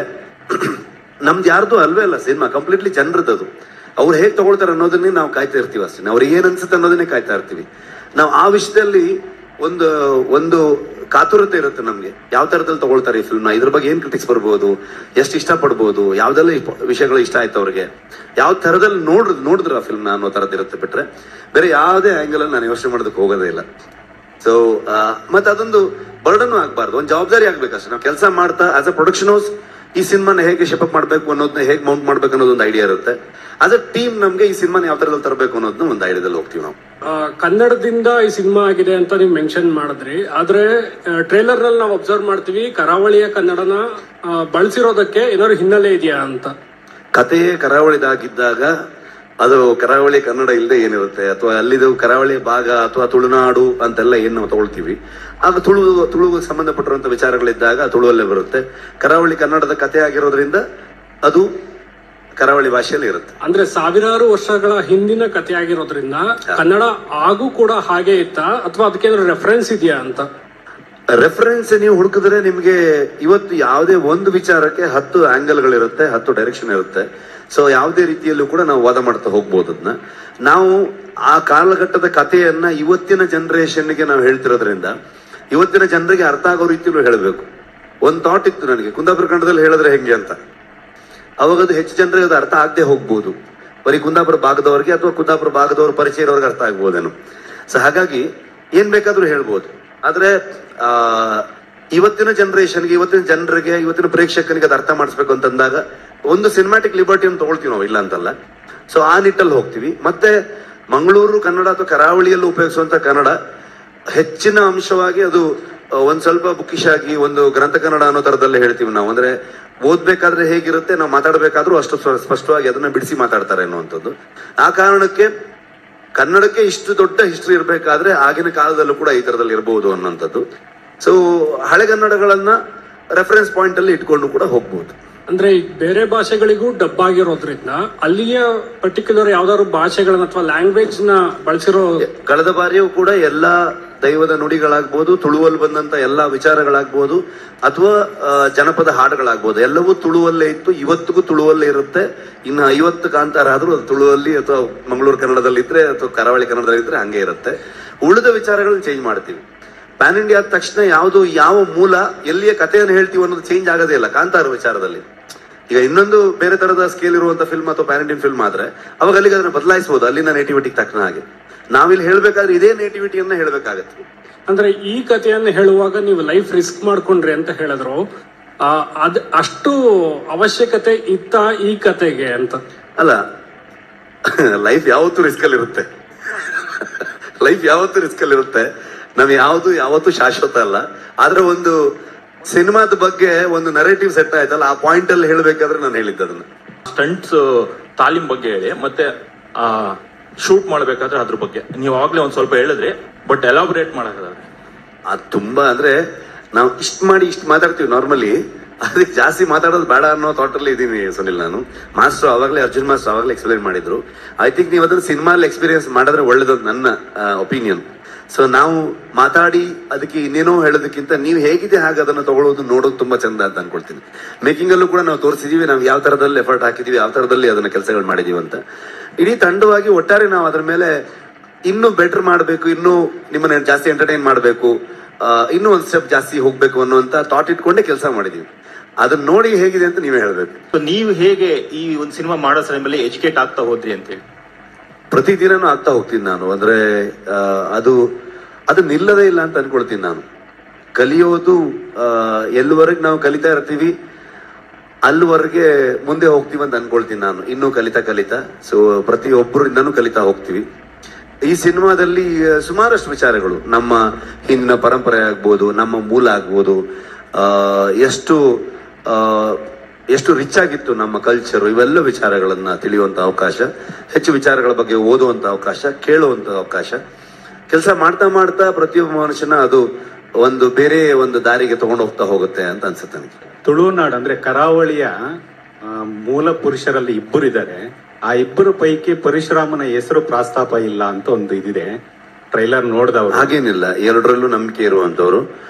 ನಮ್ದು ಯಾರ್ದು ಅಲ್ವೇ ಅಲ್ಲ ಸಿನಿಮಾ, ಕಂಪ್ಲೀಟ್ಲಿ ಜನರದ್ದು. ಅವ್ರು ಹೇಗೆ ತಗೊಳ್ತಾರೆ ಅನ್ನೋದನ್ನೇ ನಾವು ಕಾಯ್ತಾ ಇರ್ತೀವಿ ಅಷ್ಟೇ. ಅವ್ರಿಗೆ ಏನ್ ಅನ್ಸುತ್ತೆ ಅನ್ನೋದನ್ನೇ ಕಾಯ್ತಾ ಇರ್ತೀವಿ ನಾವು. ಆ ವಿಷಯದಲ್ಲಿ ಒಂದು ಕಾತುರತೆ ಇರುತ್ತೆ ನಮ್ಗೆ, ಯಾವ ತರದಲ್ಲಿ ತಗೊಳ್ತಾರೆ ಈ ಫಿಲ್ಮ್ನ, ಇದ್ರ ಬಗ್ಗೆ ಏನ್ ಕ್ರಿಟಿಕ್ಸ್ ಬರ್ಬೋದು, ಎಷ್ಟು ಇಷ್ಟ ಪಡ್ಬೋದು, ಯಾವ್ದೆಲ್ಲ ವಿಷಯಗಳು ಇಷ್ಟ ಆಯ್ತು ಅವ್ರಿಗೆ, ಯಾವ ತರದಲ್ಲಿ ನೋಡಿದ್ರ ಆ ಫಿಲ್ಮ್ನ ಅನ್ನೋ ತರದಿರುತ್ತೆ. ಬಿಟ್ರೆ ಬೇರೆ ಯಾವುದೇ ಆಂಗಲ್ ಅಲ್ಲಿ ನಾನು ಯೋಚನೆ ಮಾಡೋದಕ್ಕೆ ಹೋಗೋದೇ ಇಲ್ಲ. ಸೊ ಮತ್ತೆ ಅದೊಂದು ಬರ್ಡನ್ ಆಗ್ಬಾರ್ದು, ಒಂದು ಜವಾಬ್ದಾರಿ ಆಗ್ಬೇಕಷ್ಟೇ. ನಾವು ಕೆಲಸ ಮಾಡ್ತಾ ಆಸ್ ಅ ಪ್ರೊಡಕ್ಷನ್ ಹೌಸ್ ಈ ಸಿನಿಮಾನ ಹೇಗೆ ಶೇಪಪ್ ಮಾಡ್ಬೇಕು ಅನ್ನೋದನ್ನ, ಹೇಗೆ ಮೌಂಟ್ ಮಾಡ್ಬೇಕು ಅನ್ನೋದು ಒಂದು ಐಡಿಯಾ ಇರುತ್ತೆ. ಆಸ್ ಅ ಟೀಮ್ ನಮ್ಗೆ ಈ ಸಿನಿಮಾನ ಯಾವ ತರದಲ್ಲಿ ತರಬೇಕು ಅನ್ನೋದನ್ನ ಒಂದು ಐಡಿಯಾದಲ್ಲಿ ಹೋಗ್ತೀವಿ ನಾವು. ಕನ್ನಡದಿಂದ ಈ ಸಿನಿಮಾ ಆಗಿದೆ ಅಂತ ನೀವು ಮೆನ್ಷನ್ ಮಾಡಿದ್ರಿ, ಆದ್ರೆ ಟ್ರೇಲರ್ ನಲ್ಲಿ ನಾವು ಅಬ್ಸರ್ವ್ ಮಾಡ್ತೀವಿ ಕರಾವಳಿಯ ಕನ್ನಡನ ಬಳಸಿರೋದಕ್ಕೆ ಏನಾದ್ರು ಹಿನ್ನೆಲೆ ಇದೆಯಾ ಅಂತ. ಕಥೆಯೇ ಕರಾವಳಿದಾಗಿದ್ದಾಗ ಅದು ಕರಾವಳಿ ಕನ್ನಡ ಇಲ್ಲದೆ ಏನಿರುತ್ತೆ, ಅಥವಾ ಅಲ್ಲಿದು ಕರಾವಳಿ ಭಾಗ ಅಥವಾ ತುಳುನಾಡು ಅಂತೆಲ್ಲ ಏನ್ ನಾವು ತಗೊಳ್ತೀವಿ, ಆಗ ತುಳುಗೆ ಸಂಬಂಧಪಟ್ಟಿರುವಂತ ವಿಚಾರಗಳಿದ್ದಾಗ ತುಳುವಲ್ಲೇ ಬರುತ್ತೆ. ಕರಾವಳಿ ಕನ್ನಡದ ಕಥೆ ಆಗಿರೋದ್ರಿಂದ ಅದು ಕರಾವಳಿ ಭಾಷೆಯಲ್ಲಿ ಇರುತ್ತೆ. ಅಂದ್ರೆ ಸಾವಿರಾರು ವರ್ಷಗಳ ಹಿಂದಿನ ಕಥೆ ಆಗಿರೋದ್ರಿಂದ ಕನ್ನಡ ಆಗು ಕೂಡ ಹಾಗೆ ಇತ್ತಾ, ಅಥವಾ ಅದಕ್ಕೆ ರೆಫರೆನ್ಸ್ ಇದೆಯಾ ಅಂತ? ರೆಫರೆನ್ಸ್ ನೀವು ಹುಡುಕಿದ್ರೆ ನಿಮ್ಗೆ ಇವತ್ತು ಯಾವುದೇ ಒಂದು ವಿಚಾರಕ್ಕೆ 10 ಆಂಗಲ್ಗಳಿರುತ್ತೆ, 10 ಡೈರೆಕ್ಷನ್ ಇರುತ್ತೆ. ಸೊ ಯಾವುದೇ ರೀತಿಯಲ್ಲೂ ಕೂಡ ನಾವು ವಾದ ಮಾಡ್ತಾ ಹೋಗ್ಬೋದು. ಅದನ್ನ ನಾವು ಆ ಕಾಲಘಟ್ಟದ ಕಥೆಯನ್ನ ಇವತ್ತಿನ ಜನರೇಷನ್ಗೆ ನಾವು ಹೇಳ್ತಿರೋದ್ರಿಂದ ಇವತ್ತಿನ ಜನರಿಗೆ ಅರ್ಥ ಆಗೋ ರೀತಿಯಲ್ಲೂ ಹೇಳಬೇಕು. ಒಂದು ಥಾಟ್ ಇತ್ತು ನನಗೆ, ಕುಂದಾಪುರ ಕನ್ನಡದಲ್ಲಿ ಹೇಳಿದ್ರೆ ಹೆಂಗೆ ಅಂತ. ಅವಾಗ ಅದು ಹೆಚ್ಚು ಜನರಿಗೆ ಅದು ಅರ್ಥ ಆಗದೆ ಹೋಗ್ಬೋದು, ಬರೀ ಕುಂದಾಪುರ ಭಾಗದವ್ರಿಗೆ ಅಥವಾ ಕುಂದಾಪುರ ಭಾಗದವ್ರ ಪರಿಚಯ ಇರೋರ್ಗೆ ಅರ್ಥ ಆಗ್ಬೋದೇನು. ಸೊ ಹಾಗಾಗಿ ಏನ್ ಬೇಕಾದ್ರೂ ಹೇಳ್ಬೋದು. ಆದ್ರೆ ಇವತ್ತಿನ ಜನರೇಷನ್ಗೆ, ಇವತ್ತಿನ ಜನರಿಗೆ, ಇವತ್ತಿನ ಪ್ರೇಕ್ಷಕನಿಗೆ ಅದು ಅರ್ಥ ಮಾಡಿಸ್ಬೇಕು ಅಂತಂದಾಗ ಒಂದು ಸಿನಿಮ್ಯಾಟಿಕ್ ಲಿಬರ್ಟಿಯನ್ನು ತಗೊಳ್ತೀವಿ ನಾವು, ಇಲ್ಲ ಅಂತಲ್ಲ. ಸೊ ಆ ನಿಟ್ಟಲ್ಲಿ ಹೋಗ್ತೀವಿ. ಮತ್ತೆ ಮಂಗಳೂರು ಕನ್ನಡ ಅಥವಾ ಕರಾವಳಿಯಲ್ಲಿ ಉಪಯೋಗಿಸುವಂತ ಕನ್ನಡ ಹೆಚ್ಚಿನ ಅಂಶವಾಗಿ ಅದು ಒಂದ್ ಸ್ವಲ್ಪ ಬುಕ್ಕಿಶ್ ಆಗಿ ಒಂದು ಗ್ರಂಥ ಕನ್ನಡ ಅನ್ನೋ ತರದಲ್ಲೇ ಹೇಳ್ತೀವಿ ನಾವು. ಅಂದ್ರೆ ಓದ್ಬೇಕಾದ್ರೆ ಹೇಗಿರುತ್ತೆ, ನಾವು ಮಾತಾಡ್ಬೇಕಾದ್ರೂ ಅಷ್ಟು ಸ್ಪಷ್ಟವಾಗಿ ಅದನ್ನ ಬಿಡಿಸಿ ಮಾತಾಡ್ತಾರೆ ಅನ್ನುವಂಥದ್ದು. ಆ ಕಾರಣಕ್ಕೆ ಕನ್ನಡಕ್ಕೆ ಇಷ್ಟು ದೊಡ್ಡ ಹಿಸ್ಟ್ರಿ ಇರಬೇಕಾದ್ರೆ ಆಗಿನ ಕಾಲದಲ್ಲೂ ಕೂಡ ಈ ತರದಲ್ಲಿ ಇರಬಹುದು ಅನ್ನೋಂಥದ್ದು. ಸೊ ಹಳೆಗನ್ನಡಗಳನ್ನ ರೆಫರೆನ್ಸ್ ಪಾಯಿಂಟ್ ಅಲ್ಲಿ ಇಟ್ಕೊಂಡು ಕೂಡ ಹೋಗ್ಬೋದು. ಅಂದ್ರೆ ಈಗ ಬೇರೆ ಭಾಷೆಗಳಿಗೂ ಡಬ್ ಆಗಿರೋದ್ರಿಂದ ಅಲ್ಲಿಯ ಪರ್ಟಿಕ್ಯುಲರ್ ಯಾವ್ದಾದ್ರು ಭಾಷೆಗಳನ್ನ ಅಥವಾ ಲ್ಯಾಂಗ್ವೇಜ್ ನ ಬಳಸಿರೋ ಕಳೆದ ಬಾರಿಯೂ ಕೂಡ ಎಲ್ಲಾ ದೈವದ ನುಡಿಗಳಾಗ್ಬೋದು, ತುಳುವಲ್ಲಿ ಬಂದಂತ ಎಲ್ಲಾ ವಿಚಾರಗಳಾಗ್ಬೋದು, ಅಥವಾ ಜನಪದ ಹಾಡುಗಳಾಗ್ಬೋದು, ಎಲ್ಲವೂ ತುಳುವಲ್ಲೇ ಇತ್ತು. ಇವತ್ತಿಗೂ ತುಳುವಲ್ಲೇ ಇರುತ್ತೆ. ಇನ್ನು 50 ಕಾಂತಾರ ಆದ್ರೂ ಅದು ತುಳುವಲ್ಲಿ ಅಥವಾ ಮಂಗಳೂರು ಕನ್ನಡದಲ್ಲಿ ಇದ್ರೆ ಅಥವಾ ಕರಾವಳಿ ಕನ್ನಡದಲ್ಲಿ ಇದ್ರೆ ಹಂಗೆ ಇರುತ್ತೆ. ಉಳಿದ ವಿಚಾರಗಳನ್ನ ಚೇಂಜ್ ಮಾಡ್ತೀವಿ. ಪ್ಯಾನ್ ಇಂಡಿಯಾ ಆದ ತಕ್ಷಣ ಯಾವುದು ಯಾವ ಮೂಲ ಎಲ್ಲಿಯ ಕಥೆಯನ್ನು ಹೇಳ್ತೀವಿ ಅನ್ನೋದು ಚೇಂಜ್ ಆಗೋದೇ ಇಲ್ಲ ಕಾಂತಾರ ವಿಚಾರದಲ್ಲಿ. ಈಗ ಇನ್ನೊಂದು ಬೇರೆ ತರದ ಸ್ಕೇಲ್ ಇರುವಂತ ಫಿಲ್ಮ್ ಅಥವಾ ಪ್ಯಾನ್ ಇಂಡಿಯನ್ ಫಿಲ್ಮ್ ಆದ್ರೆ ಅವಾಗ ಅಲ್ಲಿಗೆ ಅದನ್ನ ಬದಲಾಯಿಸಬಹುದು, ಅಲ್ಲಿನ ನೇಟಿವಿಟಿಗೆ ತಕ್ಕನ ಹಾಗೆ. ನಾವಿಲ್ಲಿ ಹೇಳ್ಬೇಕಾದ್ರೆ ಇದೇ ನೇಟಿವಿಟಿಯನ್ನ ಹೇಳ್ಬೇಕಾಗತ್ತೆ. ಅಂದ್ರೆ ಈ ಕಥೆಯನ್ನು ಹೇಳುವಾಗ ನೀವು ಲೈಫ್ ರಿಸ್ಕ್ ಮಾಡ್ಕೊಂಡ್ರಿ ಅಂತ ಹೇಳಿದ್ರು, ಅಷ್ಟು ಅವಶ್ಯಕತೆ ಇತ್ತ ಈ ಕತೆಗೆ ಅಂತ? ಅಲ್ಲ, ಲೈಫ್ ಯಾವತ್ತೂ ರಿಸ್ಕ್ ಅಲ್ಲಿ ಇರುತ್ತೆ. ಲೈಫ್ ಯಾವತ್ತೂ ರಿಸ್ಕ್ ಅಲ್ಲಿ ಇರುತ್ತೆ. ನಾವ್ ಯಾವತ್ತೂ ಶಾಶ್ವತ ಅಲ್ಲ. ಆದ್ರೆ ಒಂದು ಸಿನಿಮಾದ ಬಗ್ಗೆ ಒಂದು ನರೇಟಿವ್ ಸೆಟ್ ಆಯ್ತಲ್ಲ, ಆ ಪಾಯಿಂಟ್ ಅಲ್ಲಿ ಹೇಳ್ಬೇಕಾದ್ರೆ ನಾನು ಹೇಳಿದ್ದೆ ಅದನ್ನ. ಸ್ಟಂಟ್ಸ್ ತಾಲೀಮ್ ಬಗ್ಗೆ ಹೇಳಿ, ಮತ್ತೆ ಶೂಟ್ ಮಾಡ್ಬೇಕಾದ್ರೆ ಅದ್ರ ಬಗ್ಗೆ ನೀವು ಆಗ್ಲೇ ಒಂದ್ ಸ್ವಲ್ಪ ಹೇಳಿದ್ರಿ, ಬಟ್ ಎಲಾಬ್ರೇಟ್ ಮಾಡಕ್ಕಾದ್ರೆ ಅದು ತುಂಬಾ ಅಂದ್ರೆ ನಾವು ಇಷ್ಟು ಮಾತಾಡ್ತೀವಿ ನಾರ್ಮಲಿ, ಅದಕ್ಕೆ ಜಾಸ್ತಿ ಮಾತಾಡೋದು ಬೇಡ ಅನ್ನೋ ಥಾಟಲ್ಲಿ ಇದೀನಿ ಸುನಿಲ್. ನಾನು ಮಾಸ್ಟರ್ ಅವಾಗಲೇ ಅರ್ಜುನ್ ಮಾಸ್ಟರ್ ಅವಾಗಲೇ ಎಕ್ಸ್ಪ್ಲೈನ್ ಮಾಡಿದ್ರು. ಐ ಥಿಂಕ್ ನೀವು ಅದನ್ನ ಸಿನಿಮಾಲ್ಲಿ ಎಕ್ಸ್ಪೀರಿಯನ್ಸ್ ಮಾಡಿದ್ರೆ ಒಳ್ಳೇದು, ನನ್ನ ಒಪಿನಿಯನ್. ಸೊ ನಾವು ಮಾತಾಡಿ ಅದಕ್ಕೆ ಇನ್ನೇನೋ ಹೇಳೋದಕ್ಕಿಂತ ನೀವು ಹೇಗಿದೆ ಹಾಗೆ ಅದನ್ನ ತಗೊಳ್ಳೋದು ನೋಡೋದು ತುಂಬಾ ಚಂದ ಅಂತ ಅನ್ಕೊಳ್ತೀನಿ. ಮೇಕಿಂಗ್ ಅಲ್ಲೂ ಕೂಡ ನಾವು ತೋರಿಸಿದೀವಿ, ನಾವು ಯಾವ ತರದಲ್ಲಿ ಎಫರ್ಟ್ ಹಾಕಿದೀವಿ, ಯಾವ ತರದಲ್ಲಿ ಅದನ್ನ ಕೆಲಸಗಳು ಮಾಡಿದೀವಿ ಅಂತ. ಇಡೀ ತಂಡವಾಗಿ ಒಟ್ಟಾರೆ ನಾವು ಅದ್ರ ಮೇಲೆ ಇನ್ನೂ ಬೆಟರ್ ಮಾಡಬೇಕು, ಇನ್ನೂ ನಿಮ್ಮನ್ನ ಜಾಸ್ತಿ ಎಂಟರ್ಟೈನ್ ಮಾಡಬೇಕು, ಇನ್ನೂ ಒಂದ್ ಸ್ಟೆಪ್ ಜಾಸ್ತಿ ಹೋಗ್ಬೇಕು ಅನ್ನುವಂತ ಥಾಟ್ ಇಟ್ಕೊಂಡೇ ಕೆಲಸ ಮಾಡಿದೀವಿ. ಅದನ್ನ ನೋಡಿ ಹೇಗಿದೆ ಅಂತ ನೀವೇ ಹೇಳ್ಬೇಕು. ನೀವು ಹೇಗೆ ಈ ಒಂದು ಸಿನಿಮಾ ಮಾಡೋ ಸಮಯದಲ್ಲಿ ಎಜುಕೇಟ್ ಆಗ್ತಾ ಹೋದ್ರಿ ಅಂತ ಹೇಳಿ? ಪ್ರತಿದಿನನೂ ಆಗ್ತಾ ಹೋಗ್ತೀನಿ ನಾನು. ಅಂದ್ರೆ ಅದು ನಿಲ್ಲದೇ ಇಲ್ಲ ಅಂತ ಅನ್ಕೊಳ್ತೀನಿ ನಾನು. ಕಲಿಯೋದು ಎಲ್ಲಿವರೆಗೆ ನಾವು ಕಲಿತಾ ಇರ್ತೀವಿ ಅಲ್ಲಿವರೆಗೆ ಮುಂದೆ ಹೋಗ್ತೀವಿ ಅಂತ ಅನ್ಕೊಳ್ತೀನಿ ನಾನು. ಇನ್ನೂ ಕಲಿತಾ ಸೊ ಪ್ರತಿಯೊಬ್ಬರಿಂದನೂ ಕಲಿತಾ ಹೋಗ್ತೀವಿ. ಈ ಸಿನಿಮಾದಲ್ಲಿ ಸುಮಾರಷ್ಟು ವಿಚಾರಗಳು, ನಮ್ಮ ಹಿಂದಿನ ಪರಂಪರೆ ಆಗ್ಬೋದು, ನಮ್ಮ ಮೂಲ ಆಗ್ಬೋದು, ಎಷ್ಟು ರಿಚ್ ಆಗಿತ್ತು ನಮ್ಮ ಕಲ್ಚರ್, ಇವೆಲ್ಲ ವಿಚಾರಗಳನ್ನ ತಿಳಿಯುವಂತ ಅವಕಾಶ, ಹೆಚ್ಚು ವಿಚಾರಗಳ ಬಗ್ಗೆ ಓದುವಂತ ಅವಕಾಶ, ಕೇಳುವಂತ ಅವಕಾಶ. ಕೆಲಸ ಮಾಡ್ತಾ ಪ್ರತಿಯೊಬ್ಬ ಮನುಷ್ಯನ ಅದು ಒಂದು ಬೇರೆ ಒಂದು ದಾರಿಗೆ ತಗೊಂಡು ಹೋಗುತ್ತೆ ಅಂತ ಅನ್ಸುತ್ತೆ ನನಗೆ. ತುಳುನಾಡು ಅಂದ್ರೆ ಕರಾವಳಿಯ ಮೂಲ ಪುರುಷರಲ್ಲಿ ಇಬ್ಬರು ಇದ್ದಾರೆ. ಆ ಇಬ್ಬರು ಪೈಕಿ ಪರಶುರಾಮನ ಹೆಸರು ಪ್ರಸ್ತಾಪ ಇಲ್ಲ ಅಂತ ಒಂದು ಇದಿದೆ ಟ್ರೈಲರ್ ನೋಡಿದವರು. ಹಾಗೇನಿಲ್ಲ, ಎರಡರಲ್ಲೂ ನಂಬಿಕೆ ಇರುವಂತವ್ರು.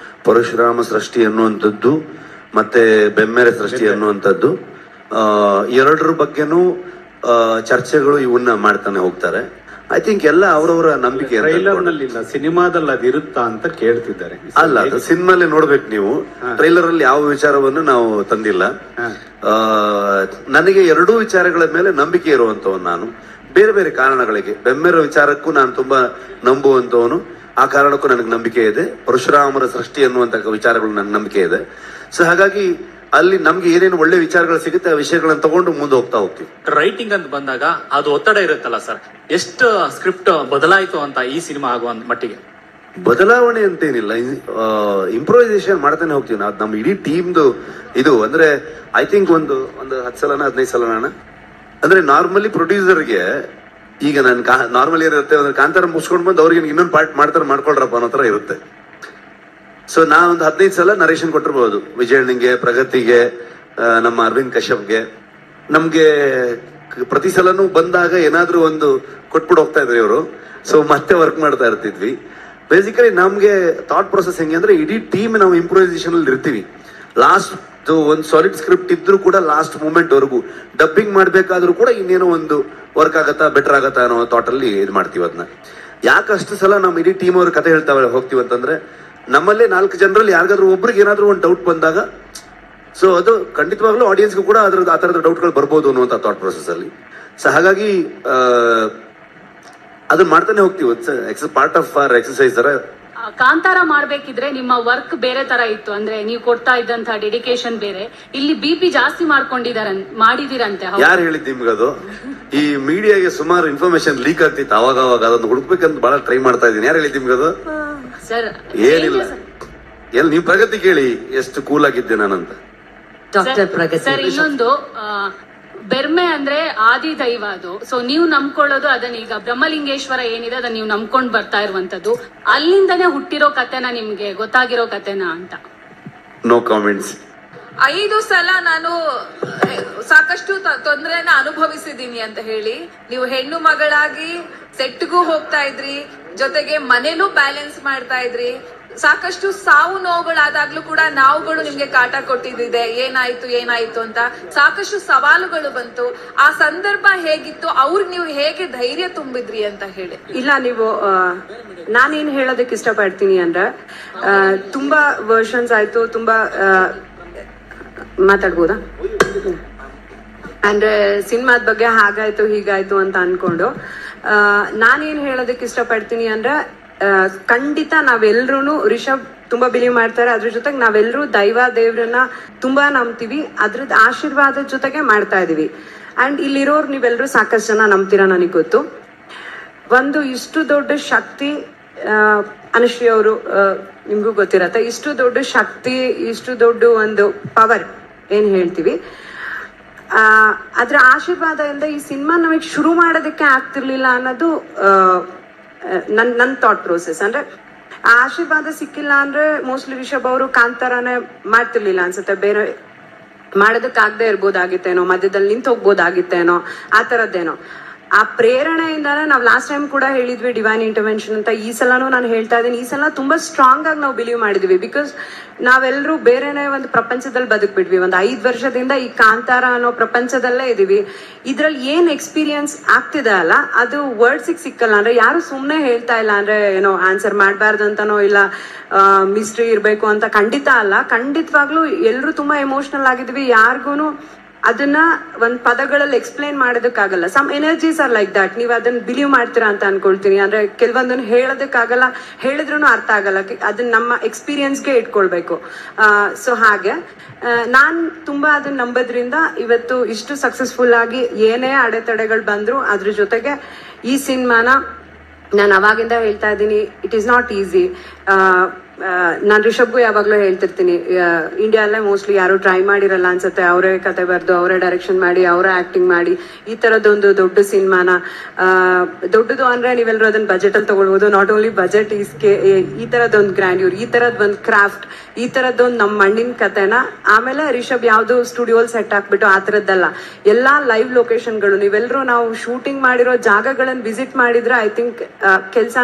ಪರಶುರಾಮ ಸೃಷ್ಟಿ ಅನ್ನುವಂಥದ್ದು ಮತ್ತೆ ಬೆಮ್ಮೆರೆ ಸೃಷ್ಟಿ ಅನ್ನುವಂಥದ್ದು, ಎರಡರ ಬಗ್ಗೆನೂ ಚರ್ಚೆಗಳು ಇವನ್ನ ಮಾಡ್ತಾನೆ ಹೋಗ್ತಾರೆ. ಐ ಥಿಂಕ್ ಎಲ್ಲ ಅವರವರ ನಂಬಿಕೆ. ಟ್ರೈಲರ್ ನಲ್ಲಿ ಇಲ್ಲ, ಸಿನಿಮಾದಲ್ಲಿ ಅದು ಇರುತ್ತಾ ಅಂತ ಕೇಳ್ತಿದ್ದಾರೆ. ಅಲ್ಲ, ಅದು ಸಿನಿಮಾಲೇ ನೋಡ್ಬೇಕು ನೀವು. ಟ್ರೈಲರ್ ಅಲ್ಲಿ ಯಾವ ವಿಚಾರವನ್ನು ನಾವು ತಂದಿಲ್ಲ. ನನಗೆ ಎರಡೂ ವಿಚಾರಗಳ ಮೇಲೆ ನಂಬಿಕೆ ಇರುವಂತವನು ನಾನು. ಬೇರೆ ಬೇರೆ ಕಾರಣಗಳಿಗೆ ಬೆಮ್ಮೆರ ವಿಚಾರಕ್ಕೂ ನಾನು ತುಂಬಾ ನಂಬುವಂತವನು. ಆ ಕಾರಣಕ್ಕೂ ನನಗೆ ನಂಬಿಕೆ ಇದೆ. ಪರಶುರಾಮರ ಸೃಷ್ಟಿ ಅನ್ನುವಂತ ವಿಚಾರಗಳು ನನಗೆ ನಂಬಿಕೆ ಇದೆ. ಸೊ ಹಾಗಾಗಿ ಅಲ್ಲಿ ನಮ್ಗೆ ಏನೇನು ಒಳ್ಳೆ ವಿಚಾರಗಳು ಸಿಗುತ್ತೆ ಆ ವಿಷಯಗಳನ್ನ ತಗೊಂಡು ಮುಂದೆ ಹೋಗ್ತೀವಿ. ರೈಟಿಂಗ್ ಅಂತ ಬಂದಾಗ ಅದು ಒತ್ತಡ ಇರುತ್ತಲ್ಲ ಸರ್, ಎಷ್ಟು ಸ್ಕ್ರಿಪ್ಟ್ ಬದಲಾಯಿತು ಅಂತ ಈ ಸಿನಿಮಾ ಆಗುವ ಮಟ್ಟಿಗೆ? ಬದಲಾವಣೆ ಅಂತೇನಿಲ್ಲ, ಇಂಪ್ರೂವೈಸೇಷನ್ ಮಾಡ್ತಾನೆ ಹೋಗ್ತೀವಿ ನಾವು. ನಮ್ಮ ಇಡೀ ಟೀಮ್ದು ಇದು ಅಂದ್ರೆ ಐ ಥಿಂಕ್ ಒಂದು 10 ಸಲನ 15 ಸಲನ ಅಂದ್ರೆ ನಾರ್ಮಲಿ ಪ್ರೊಡ್ಯೂಸರ್ಗೆ ಈಗ ನಾನು ನಾರ್ಮಲಿ ಇರುತ್ತೆ ಅಂದ್ರೆ ಕಾಂತಾರ ಮುಗಿಸ್ಕೊಂಡು ಬಂದು ಅವ್ರಿಗೆ ಇನ್ನೊಂದು ಪಾರ್ಟ್ ಮಾಡ್ಕೊಳ್ರಪ್ಪ ಅನ್ನೋ ತರ ಇರುತ್ತೆ. ಸೊ ನಾ ಒಂದು 15 ಸಲ ನರೇಶನ್ ಕೊಟ್ಟಿರ್ಬೋದು. ವಿಜಯಣ್ಣಂಗೆ, ಪ್ರಗತಿಗೆ, ನಮ್ಮ ಅರವಿಂದ್ ಕಶ್ಯಪ್ಗೆ. ನಮ್ಗೆ ಪ್ರತಿ ಸಲನೂ ಬಂದಾಗ ಏನಾದ್ರೂ ಒಂದು ಕೊಟ್ಬಿಟ್ಟು ಹೋಗ್ತಾ ಇದ್ರಿ ಇವರು. ಸೊ ಮತ್ತೆ ವರ್ಕ್ ಮಾಡ್ತಾ ಇರ್ತಿದ್ವಿ. ಬೇಸಿಕಲಿ ನಮ್ಗೆ ಥಾಟ್ ಪ್ರೊಸೆಸ್ ಹೆಂಗೆ ಅಂದ್ರೆ ಇಡೀ ಟೀಮ್ ನಾವು ಇಂಪ್ರೂವೈಸೇಷನ್ ಅಲ್ಲಿ ಇರ್ತೀವಿ. ಲಾಸ್ಟ್ ಒಂದು ಸಾಲಿಡ್ ಸ್ಕ್ರಿಪ್ಟ್ ಇದ್ರೂ ಕೂಡ ಲಾಸ್ಟ್ ಮೂಮೆಂಟ್ ವರೆಗೂ ಡಬ್ಬಿಂಗ್ ಮಾಡ್ಬೇಕಾದ್ರೂ ಕೂಡ ಇನ್ನೇನೋ ಒಂದು ವರ್ಕ್ ಆಗತ್ತಾ, ಬೆಟರ್ ಆಗತ್ತಾ ಅನ್ನೋ ಥಾಟ್ ಅಲ್ಲಿ ಇದು ಮಾಡ್ತೀವಿ. ಅದನ್ನ ಯಾಕಷ್ಟು ಸಲ ನಮ್ಮ ಇಡೀ ಟೀಮ್ ಅವ್ರ ಕತೆ ಹೇಳ್ತಾ ಹೋಗ್ತೀವಿ ಅಂತಂದ್ರೆ, ನಮ್ಮಲ್ಲೇ 4 ಜನರಲ್ಲಿ ಯಾರಿಗಾದ್ರೂ ಒಬ್ರಿಗೆ ಏನಾದ್ರೂ ಒಂದು ಡೌಟ್ ಬಂದಾಗ ಸೊ ಅದು ಖಂಡಿತವಾಗ್ಲೂ ಆಡಿಯನ್ಸ್ಗೂ ಕೂಡ ಆ ತರದ ಡೌಟ್ಗಳು ಬರ್ಬೋದು ಅನ್ನುವಂಥ ಥಾಟ್ ಪ್ರೊಸೆಸ್ ಅಲ್ಲಿ. ಸೊ ಹಾಗಾಗಿ ಅದನ್ನ ಮಾಡ್ತಾನೆ ಹೋಗ್ತೀವಿ. ಪಾರ್ಟ್ ಆಫ್ ಅವರ್ ಎಕ್ಸರ್ಸೈಸ್ ತರ. ಕಾಂತಾರ ಮಾಡ್ಬೇಕಿದ್ರೆ ನಿಮ್ಮ ವರ್ಕ್ ಬೇರೆ ತರ ಇತ್ತು, ಅಂದ್ರೆ ನೀವು ಕೊಡ್ತಾ ಇದ್ದಂತ ಡೆಡಿಕೇಶನ್ ಬೇರೆ. ಇಲ್ಲಿ BP ಜಾಸ್ತಿ ಮಾಡಿದಿರಂತೆ. ಯಾರು ಹೇಳಿದ್ ನಿಮ್ಗದು? ಈ ಮೀಡಿಯಾಗೆ ಸುಮಾರು ಇನ್ಫಾರ್ಮೇಶನ್ ಲೀಕ್ ಆಗ್ತಿತ್ತು ಅವಾಗ ಅದನ್ನು ಹುಡುಕ್ಬೇಕಂತ ಬಹಳ ಟ್ರೈ ಮಾಡ್ತಾ ಇದ್ದೀನಿ. ಯಾರು ಹೇಳಿದ್ ನಿಮ್ಗದು? ಸರ್ ಏನಿಲ್ಲ, ನೀವು ಪ್ರಗತಿ ಕೇಳಿ ಎಷ್ಟು ಕೂಲ್ ಆಗಿದ್ದೆ ನಾನಂತ. ಸರ್ ಇನ್ನೊಂದು ಬೆರ್ಮೆ ಅಂದ್ರೆ ಆದಿ ದೈವ ಅದು. ಸೊ ನೀವು ನಂಬ್ಕೊಳ್ಳೋದು ಅದನ್ನ, ಈಗ ಬ್ರಹ್ಮಲಿಂಗೇಶ್ವರ ಏನಿದೆ ಅದನ್ನ ನೀವು ನಂಬ್ಕೊಂಡ್ ಬರ್ತಾ ಇರುವಂತದ್ದು, ಅಲ್ಲಿಂದನೇ ಹುಟ್ಟಿರೋ ಕಥೆನ ನಿಮ್ಗೆ ಗೊತ್ತಾಗಿರೋ ಕಥೆನ ಅಂತ? No comments. 5 ಸಲ ನಾನು ಸಾಕಷ್ಟು ತೊಂದರೆನ ಅನುಭವಿಸಿದೀನಿ ಅಂತ ಹೇಳಿ, ನೀವು ಹೆಣ್ಣು ಮಗಳಾಗಿ ಸೆಟ್ಗೂ ಹೋಗ್ತಾ ಇದ್ರಿ, ಜೊತೆಗೆ ಮನೇಲೂ ಬ್ಯಾಲೆನ್ಸ್ ಮಾಡ್ತಾ ಇದ್ರಿ, ಸಾಕಷ್ಟು ಸಾವು ನೋವುಗಳಾದಾಗ್ಲೂ ಕೂಡ ನಾವುಗಳು ನಿಮ್ಗೆ ಕಾಟ ಕೊಟ್ಟಿದ್ದಿದೆ, ಏನಾಯ್ತು ಅಂತ ಸಾಕಷ್ಟು ಸವಾಲುಗಳು ಬಂತು. ಆ ಸಂದರ್ಭ ಹೇಗಿತ್ತು, ಅವ್ರಿಗೆ ನೀವು ಹೇಗೆ ಧೈರ್ಯ ತುಂಬಿದ್ರಿ ಅಂತ ಹೇಳಿ? ಇಲ್ಲ, ನೀವು ನಾನೇನ್ ಹೇಳೋದಕ್ಕೆ ಇಷ್ಟಪಡ್ತೀನಿ ಅಂದ್ರೆ, ತುಂಬಾ ವರ್ಷನ್ಸ್ ಆಯ್ತು, ತುಂಬಾ ಮಾತಾಡ್ಬೋದಾ ಅಂದ್ರೆ ಸಿನಿಮಾದ ಬಗ್ಗೆ ಹಾಗಾಯ್ತು ಹೀಗಾಯ್ತು ಅಂತ ಅನ್ಕೊಂಡು, ನಾನೇನ್ ಹೇಳೋದಕ್ಕೆ ಇಷ್ಟಪಡ್ತೀನಿ ಅಂದ್ರೆ, ಖಂಡಿತ ನಾವೆಲ್ರೂ ರಿಷಬ್ ತುಂಬಾ ಬಿಲೀವ್ ಮಾಡ್ತಾರೆ, ಅದ್ರ ಜೊತೆಗೆ ನಾವೆಲ್ಲರೂ ದೇವ್ರನ್ನ ತುಂಬಾ ನಂಬ್ತೀವಿ, ಅದ್ರದ್ದು ಆಶೀರ್ವಾದದ ಜೊತೆಗೆ ಮಾಡ್ತಾ ಇದೀವಿ. ಅಂಡ್ ಇಲ್ಲಿರೋರು ನೀವೆಲ್ಲರೂ ಸಾಕಷ್ಟು ಜನ ನಂಬ್ತೀರಾ ನನಗೆ ಗೊತ್ತು. ಒಂದು ಇಷ್ಟು ದೊಡ್ಡ ಶಕ್ತಿ, ಅನುಶ್ರೀ ಅವರು ನಿಮ್ಗೂ ಗೊತ್ತಿರತ್ತೆ, ಇಷ್ಟು ದೊಡ್ಡ ಶಕ್ತಿ, ಇಷ್ಟು ದೊಡ್ಡ ಒಂದು ಪವರ್ ಏನ್ ಹೇಳ್ತೀವಿ, ಅದ್ರ ಆಶೀರ್ವಾದದಿಂದ ಈ ಸಿನಿಮಾ ನಮಗೆ ಶುರು ಮಾಡೋದಕ್ಕೆ ಆಗ್ತಿರ್ಲಿಲ್ಲ ಅನ್ನೋದು ನನ್ ಥಾಟ್ ಪ್ರೋಸೆಸ್. ಅಂದ್ರೆ ಆ ಆಶೀರ್ವಾದ ಸಿಕ್ಕಿಲ್ಲ ಅಂದ್ರೆ ಮೋಸ್ಟ್ಲಿ ರಿಷಬ್ ಅವರು ಕಾಂತಾರನೇ ಮಾಡ್ತಿರ್ಲಿಲ್ಲ ಅನ್ಸುತ್ತೆ, ಬೇರೆ ಮಾಡೋದಕ್ಕಾಗದೆ ಇರ್ಬೋದಾಗಿತ್ತೇನೋ, ಮಧ್ಯದಲ್ಲಿ ನಿಂತು ಹೋಗ್ಬೋದಾಗಿತ್ತೇನೋ, ಆ ತರದ್ದೇನೋ. ಆ ಪ್ರೇರಣೆಯಿಂದಾನೆ ನಾವು ಲಾಸ್ಟ್ ಟೈಮ್ ಕೂಡ ಹೇಳಿದ್ವಿ ಡಿವೈನ್ ಇಂಟರ್ವೆನ್ಷನ್ ಅಂತ. ಈ ಸಲನೂ ನಾನು ಹೇಳ್ತಾ ಇದ್ದೀನಿ, ಈ ಸಲ ತುಂಬಾ ಸ್ಟ್ರಾಂಗ್ ಆಗಿ ನಾವು ಬಿಲೀವ್ ಮಾಡಿದ್ವಿ. ಬಿಕಾಸ್ ನಾವೆಲ್ಲರೂ ಬೇರೆನೆ ಒಂದು ಪ್ರಪಂಚದಲ್ಲಿ ಬದುಕ್ಬಿಟ್ವಿ. ಒಂದು 5 ವರ್ಷದಿಂದ ಈ ಕಾಂತಾರ ಅನ್ನೋ ಪ್ರಪಂಚದಲ್ಲೇ ಇದೀವಿ. ಇದ್ರಲ್ಲಿ ಏನ್ ಎಕ್ಸ್ಪೀರಿಯನ್ಸ್ ಆಗ್ತಿದೆ ಅಲ್ಲ, ಅದು ವರ್ಡ್ಸಿಗೆ ಸಿಕ್ಕಲ್ಲ. ಅಂದ್ರೆ ಯಾರು ಸುಮ್ನೆ ಹೇಳ್ತಾ ಇಲ್ಲ ಅಂದ್ರೆ ಏನೋ ಆನ್ಸರ್ ಮಾಡ್ಬಾರ್ದು ಅಂತನೋ, ಇಲ್ಲ ಮಿಸ್ಟ್ರಿ ಇರ್ಬೇಕು ಅಂತ ಖಂಡಿತ ಅಲ್ಲ. ಖಂಡಿತವಾಗ್ಲೂ ಎಲ್ರು ತುಂಬಾ ಎಮೋಷನಲ್ ಆಗಿದ್ವಿ. ಯಾರಿಗೂನು ಅದನ್ನ ಒಂದ್ ಪದಗಳಲ್ಲಿ ಎಕ್ಸ್ಪ್ಲೈನ್ ಮಾಡೋದಕ್ಕಾಗಲ್ಲ. Some energies are like that. ನೀವು ಅದನ್ನ ಬಿಲೀವ್ ಮಾಡ್ತೀರಾ ಅಂತ ಅನ್ಕೊಳ್ತೀನಿ. ಅಂದ್ರೆ ಕೆಲವೊಂದನ್ನು ಹೇಳೋದಕ್ಕಾಗಲ್ಲ, ಹೇಳಿದ್ರೂ ಅರ್ಥ ಆಗಲ್ಲ. ಅದನ್ನ ನಮ್ಮ ಎಕ್ಸ್ಪೀರಿಯನ್ಸ್ಗೆ ಇಟ್ಕೊಳ್ಬೇಕು. ಸೊ ಹಾಗೆ ನಾನ್ ತುಂಬಾ ಅದನ್ನ ನಂಬೋದ್ರಿಂದ ಇವತ್ತು ಇಷ್ಟು ಸಕ್ಸಸ್ಫುಲ್ ಆಗಿ ಏನೇ ಅಡೆತಡೆಗಳು ಬಂದ್ರು ಅದ್ರ ಜೊತೆಗೆ ಈ ಸಿನಿಮಾನ ನಾನು ಅವಾಗಿಂದ ಹೇಳ್ತಾ ಇದ್ದೀನಿ, ಇಟ್ ಈಸ್ ನಾಟ್ ಈಸಿ. ನಾನು ರಿಷಬ್ಗೂ ಯಾವಾಗ್ಲೂ ಹೇಳ್ತಿರ್ತೀನಿ, ಇಂಡಿಯಾದಲ್ಲೇ ಮೋಸ್ಟ್ಲಿ ಯಾರು ಟ್ರೈ ಮಾಡಿರಲ್ಲ ಅನ್ಸುತ್ತೆ, ಅವರೇ ಕತೆ ಬರೆದು ಅವರೇ ಡೈರೆಕ್ಷನ್ ಮಾಡಿ ಅವರೇ ಆಕ್ಟಿಂಗ್ ಮಾಡಿ ಈ ತರದೊಂದು ದೊಡ್ಡ ಸಿನಿಮಾನ, ದೊಡ್ಡದು ಅಂದ್ರೆ ನೀವೆಲ್ಲರೂ ಅದನ್ನ ಬಜೆಟ್ ಅಲ್ಲಿ ತಗೊಳ್ಬೋದು. ನಾಟ್ ಓನ್ಲಿ ಬಜೆಟ್, ಈ ತರದೊಂದು ಗ್ರ್ಯಾಂಡ್ಯೂರ್, ಈ ತರದ್ ಒಂದು ಕ್ರಾಫ್ಟ್, ಈ ತರದೊಂದು ನಮ್ಮ ಮಣ್ಣಿನ ಕತೆನ. ಆಮೇಲೆ ರಿಷಬ್ ಯಾವ್ದು ಸ್ಟುಡಿಯೋಲ್ ಸೆಟ್ ಹಾಕ್ಬಿಟ್ಟು ಆ ತರದ್ದಲ್ಲ, ಎಲ್ಲಾ ಲೈವ್ ಲೊಕೇಶನ್ಗಳು. ನೀವೆಲ್ಲರೂ ನಾವು ಶೂಟಿಂಗ್ ಮಾಡಿರೋ ಜಾಗಗಳನ್ನ ವಿಸಿಟ್ ಮಾಡಿದ್ರೆ ಐ ಥಿಂಕ್ ಕೆಲಸ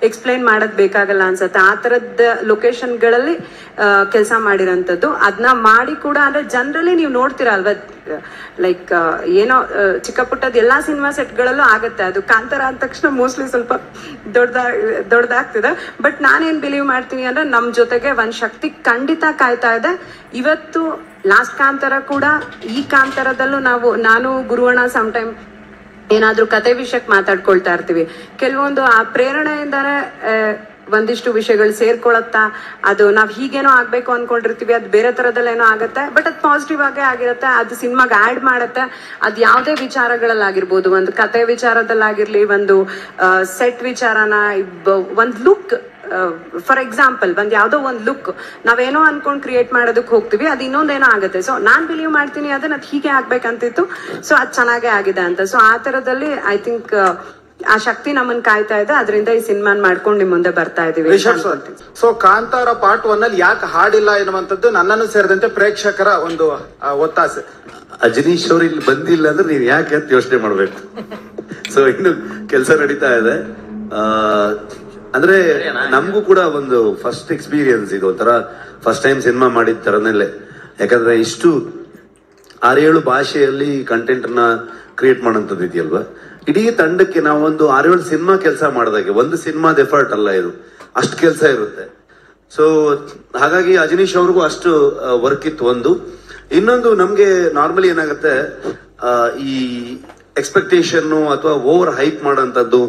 ಎಕ್ಸ್ಪ್ಲೈನ್ ಮಾಡೋದ್ ಬೇಕಾಗಲ್ಲ ಅನ್ಸುತ್ತೆ. ಆ ತರದ್ ಲೊಕೇಶನ್ಗಳಲ್ಲಿ ಕೆಲಸ ಮಾಡಿರೋಂಥದ್ದು. ಅದನ್ನ ಮಾಡಿ ಕೂಡ ಅಂದ್ರೆ ಜನರಲಿ ನೀವು ನೋಡ್ತೀರಾ ಅಲ್ವಾ, ಲೈಕ್ ಏನೋ ಚಿಕ್ಕ ಪುಟ್ಟದ ಎಲ್ಲಾ ಸಿನಿಮಾ ಸೆಟ್ಗಳಲ್ಲೂ ಆಗತ್ತೆ. ಅದು ಕಾಂತಾರ ಅಂದ ತಕ್ಷಣ ಮೋಸ್ಟ್ಲಿ ಸ್ವಲ್ಪ ದೊಡ್ಡದಾಗ್ತಿದೆ. ಬಟ್ ನಾನೇನ್ ಬಿಲೀವ್ ಮಾಡ್ತೀನಿ ಅಂದ್ರೆ, ನಮ್ ಜೊತೆಗೆ ಒಂದ್ ಶಕ್ತಿ ಖಂಡಿತ ಕಾಯ್ತಾ ಇದೆ. ಇವತ್ತು ಲಾಸ್ಟ್ ಕಾಂತಾರ ಕೂಡ, ಈ ಕಾಂತಾರದಲ್ಲೂ ನಾನು ಗುರುವಣ್ಣ ಸಮ್ಟೈಮ್ ಏನಾದ್ರೂ ಕತೆ ವಿಷಯಕ್ಕೆ ಮಾತಾಡ್ಕೊಳ್ತಾ ಇರ್ತೀವಿ. ಕೆಲವೊಂದು ಆ ಪ್ರೇರಣೆಯಿಂದಾನೆ ಒಂದಿಷ್ಟು ವಿಷಯಗಳು ಸೇರ್ಕೊಳತ್ತಾ, ಅದು ನಾವ್ ಹೀಗೇನೋ ಆಗ್ಬೇಕು ಅನ್ಕೊಂಡಿರ್ತೀವಿ, ಅದು ಬೇರೆ ತರದಲ್ಲೇನೋ ಆಗತ್ತೆ. ಬಟ್ ಅದು ಪಾಸಿಟಿವ್ ಆಗೇ ಆಗಿರುತ್ತೆ, ಅದು ಸಿನಿಮಾಗ ಆಡ್ ಮಾಡತ್ತೆ. ಅದ್ ಯಾವ್ದೇ ವಿಚಾರಗಳಲ್ಲಾಗಿರ್ಬೋದು, ಒಂದು ಕತೆ ವಿಚಾರದಲ್ಲಾಗಿರ್ಲಿ, ಒಂದು ಸೆಟ್ ವಿಚಾರನ, ಒಂದ್ ಲುಕ್, ಫಾರ್ ಎಕ್ಸಾಂಪಲ್ ಯಾವ್ದೋ ಒಂದ್ ಲುಕ್ ನಾವೇನೋ ಅನ್ಕೊಂಡ್ ಕ್ರಿಯೇಟ್ ಮಾಡೋದಕ್ಕೆ ಹೋಗ್ತೀವಿ, ಅದು ಇನ್ನೊಂದೇನೋ ಆಗುತ್ತೆ. ಸೊ ನಾನ್ ಬಿಲೀವ್ ಮಾಡ್ತೀನಿ ಅದನ್ನ ಅದ್ ಹೀಗೆ ಆಗ್ಬೇಕಂತಿತ್ತು, ಸೊ ಅದ್ ಚೆನ್ನಾಗೇ ಆಗಿದೆ ಅಂತ. ಸೊ ಆ ತರದಲ್ಲಿ ಐ ಥಿಂಕ್ ಆ ಶಕ್ತಿ ನಮ್ಮನ್ ಕಾಯ್ತಾ ಇದೆ. ಅದರಿಂದ ಈ ಸಿನಿಮಾನ್ ಮಾಡ್ಕೊಂಡು ನಿಮ್ ಮುಂದೆ ಬರ್ತಾ ಇದೀವಿ. ಸೊ ಕಾಂತಾರ ಪಾರ್ಟ್ 1 ಅಲ್ಲಿ ಯಾಕೆ ಹಾಡಿಲ್ಲ ಎನ್ನುವಂಥದ್ದು ನನ್ನನ್ನು ಸೇರಿದಂತೆ ಪ್ರೇಕ್ಷಕರ ಒಂದು ಒತ್ತಾಸೆ. ಅಜನೀಶ್ ಅವ್ರು ಇಲ್ಲಿ ಬಂದಿಲ್ಲ ಅಂದ್ರೆ ನೀವ್ ಯಾಕೆ ಅಂತ ಯೋಚನೆ ಮಾಡ್ಬೇಕು. ಸೊ ಇನ್ನು ಕೆಲಸ ನಡೀತಾ ಇದೆ. ಅಂದ್ರೆ ನಮಗೂ ಕೂಡ ಒಂದು ಫಸ್ಟ್ ಎಕ್ಸ್ಪೀರಿಯನ್ಸ್ ಇದು, ಒಂಥರ ಫಸ್ಟ್ ಟೈಮ್ ಸಿನಿಮಾ ಮಾಡಿದ ತರನಲ್ಲೇ. ಯಾಕಂದ್ರೆ ಇಷ್ಟು 6-7 ಭಾಷೆಯಲ್ಲಿ ಕಂಟೆಂಟ್ ನ ಕ್ರಿಯೇಟ್ ಮಾಡೋಂಥದ್ದು ಇದೆಯಲ್ವಾ. ಇಡೀ ತಂಡಕ್ಕೆ ನಾವೊಂದು 6-7 ಸಿನಿಮಾ ಕೆಲಸ ಮಾಡಿದಾಗೆ, ಒಂದು ಸಿನಿಮಾದ ಎಫರ್ಟ್ ಅಲ್ಲ ಇದು, ಅಷ್ಟು ಕೆಲಸ ಇರುತ್ತೆ. ಸೊ ಹಾಗಾಗಿ ಅಜನೀಶ್ ಅವ್ರಿಗೂ ಅಷ್ಟು ವರ್ಕ್ ಇತ್ತು. ಒಂದು ಇನ್ನೊಂದು, ನಮ್ಗೆ ನಾರ್ಮಲಿ ಏನಾಗುತ್ತೆ, ಈ ಎಕ್ಸ್ಪೆಕ್ಟೇಷನ್ ಅಥವಾ ಓವರ್ ಹೈಪ್ ಮಾಡೋಂಥದ್ದು,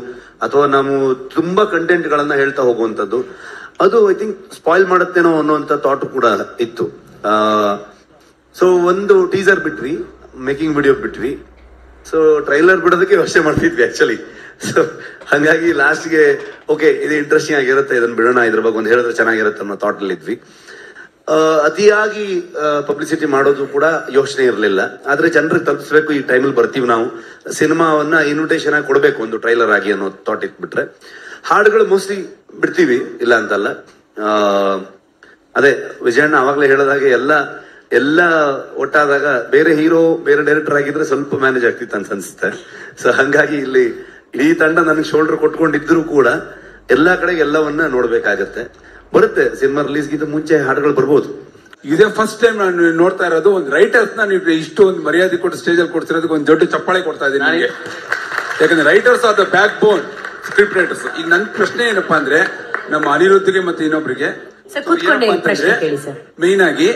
ಅಥವಾ ನಾವು ತುಂಬಾ ಕಂಟೆಂಟ್ ಗಳನ್ನ ಹೇಳ್ತಾ ಹೋಗುವಂಥದ್ದು, ಅದು ಐ ಥಿಂಕ್ ಸ್ಪಾಯ್ಲ್ ಮಾಡುತ್ತೇನೋ ಅನ್ನೋಂಥ ಥಾಟ್ ಕೂಡ ಇತ್ತು. ಸೊ ಒಂದು ಟೀಸರ್ ಬಿಟ್ವಿ, ಮೇಕಿಂಗ್ ವಿಡಿಯೋ ಬಿಟ್ವಿ. ಸೊ ಟ್ರೈಲರ್ ಬಿಡೋದಕ್ಕೆ ಯೋಚನೆ ಮಾಡ್ತಿದ್ವಿ ಆಕ್ಚುಲಿ. ಸೊ ಹಂಗಾಗಿ ಲಾಸ್ಟ್ಗೆ ಓಕೆ ಇದು ಇಂಟ್ರೆಸ್ಟಿಂಗ್ ಆಗಿರುತ್ತೆ, ಇದನ್ನ ಬಿಡೋಣ, ಇದ್ರ ಬಗ್ಗೆ ಒಂದು ಹೇಳಿದ್ರೆ ಚೆನ್ನಾಗಿರುತ್ತೆ ಅನ್ನೋ ಥಾಟ್ ಅಲ್ಲಿ ಇದ್ವಿ. ಅತಿಯಾಗಿ ಪಬ್ಲಿಸಿಟಿ ಮಾಡೋದು ಕೂಡ ಯೋಚನೆ ಇರಲಿಲ್ಲ. ಆದ್ರೆ ಜನರಿಗೆ ತಲುಪಿಸ್ಬೇಕು, ಈ ಟೈಮಲ್ಲಿ ಬರ್ತೀವಿ ನಾವು, ಸಿನಿಮಾವನ್ನ ಇನ್ವಿಟೇಷನ್ ಆಗಿ ಕೊಡಬೇಕು ಒಂದು ಟ್ರೈಲರ್ ಆಗಿ ಅನ್ನೋ ಥಾಟ್ ಇಟ್ಬಿಟ್ರೆ. ಹಾಡುಗಳು ಮೋಸ್ಟ್ಲಿ ಬಿಡ್ತೀವಿ, ಇಲ್ಲ ಅಂತಲ್ಲ. ಅದೇ ವಿಜಯಣ್ಣ ಆವಾಗಲೇ ಹೇಳಿದಾಗೆ ಎಲ್ಲ ಒಟ್ಟಾದಾಗ ಬೇರೆ ಹೀರೋ ಬೇರೆ ಡೈರೆಕ್ಟರ್ ಆಗಿದ್ರೆ ಸ್ವಲ್ಪ ಮ್ಯಾನೇಜ್ ಆಗ್ತಿತ್ತು ಅಂತ ಅನ್ಸುತ್ತೆ. ಸೊ ಹಂಗಾಗಿ ಇಲ್ಲಿ ಇಡೀ ತಂಡ ನನಗೆ ಶೋಲ್ಡರ್ ಕೊಟ್ಕೊಂಡಿದ್ರು ಕೂಡ ಎಲ್ಲಾ ಕಡೆಗೆ ಎಲ್ಲವನ್ನ ನೋಡ್ಬೇಕಾಗತ್ತೆ. ಬರುತ್ತೆ ಸಿನಿಮಾ ರಿಲೀಸ್ಗಿಂತ ಮುಂಚೆ ಹಾಡುಗಳು ಬರ್ಬೋದು. ಇದೇ ಫಸ್ಟ್ ಟೈಮ್ ನಾನು ನೋಡ್ತಾ ಇರೋದು ಒಂದು ರೈಟರ್ಸ್ ನೀವು ಇಷ್ಟು ಒಂದು ಮರ್ಯಾದೆ ಕೊಟ್ಟು ಸ್ಟೇಜ್ ಅಲ್ಲಿ ಕೊಡ್ತಿರೋದಕ್ಕೆ ಒಂದು ದೊಡ್ಡ ಚಪ್ಪಾಳೆ ಕೊಡ್ತಾ ಇದ್ದೀನಿ ನನಗೆ. ಯಾಕಂದ್ರೆ writers are the back bone, script writers. ಈಗ ನನ್ನ ಪ್ರಶ್ನೆ ಏನಪ್ಪಾ ಅಂದ್ರೆ ನಮ್ಮ ಅನಿರುದ್ಧಿಗೆ ಮತ್ತೆ ಇನ್ನೊಬ್ರಿಗೆ ಮೇನ್ ಆಗಿ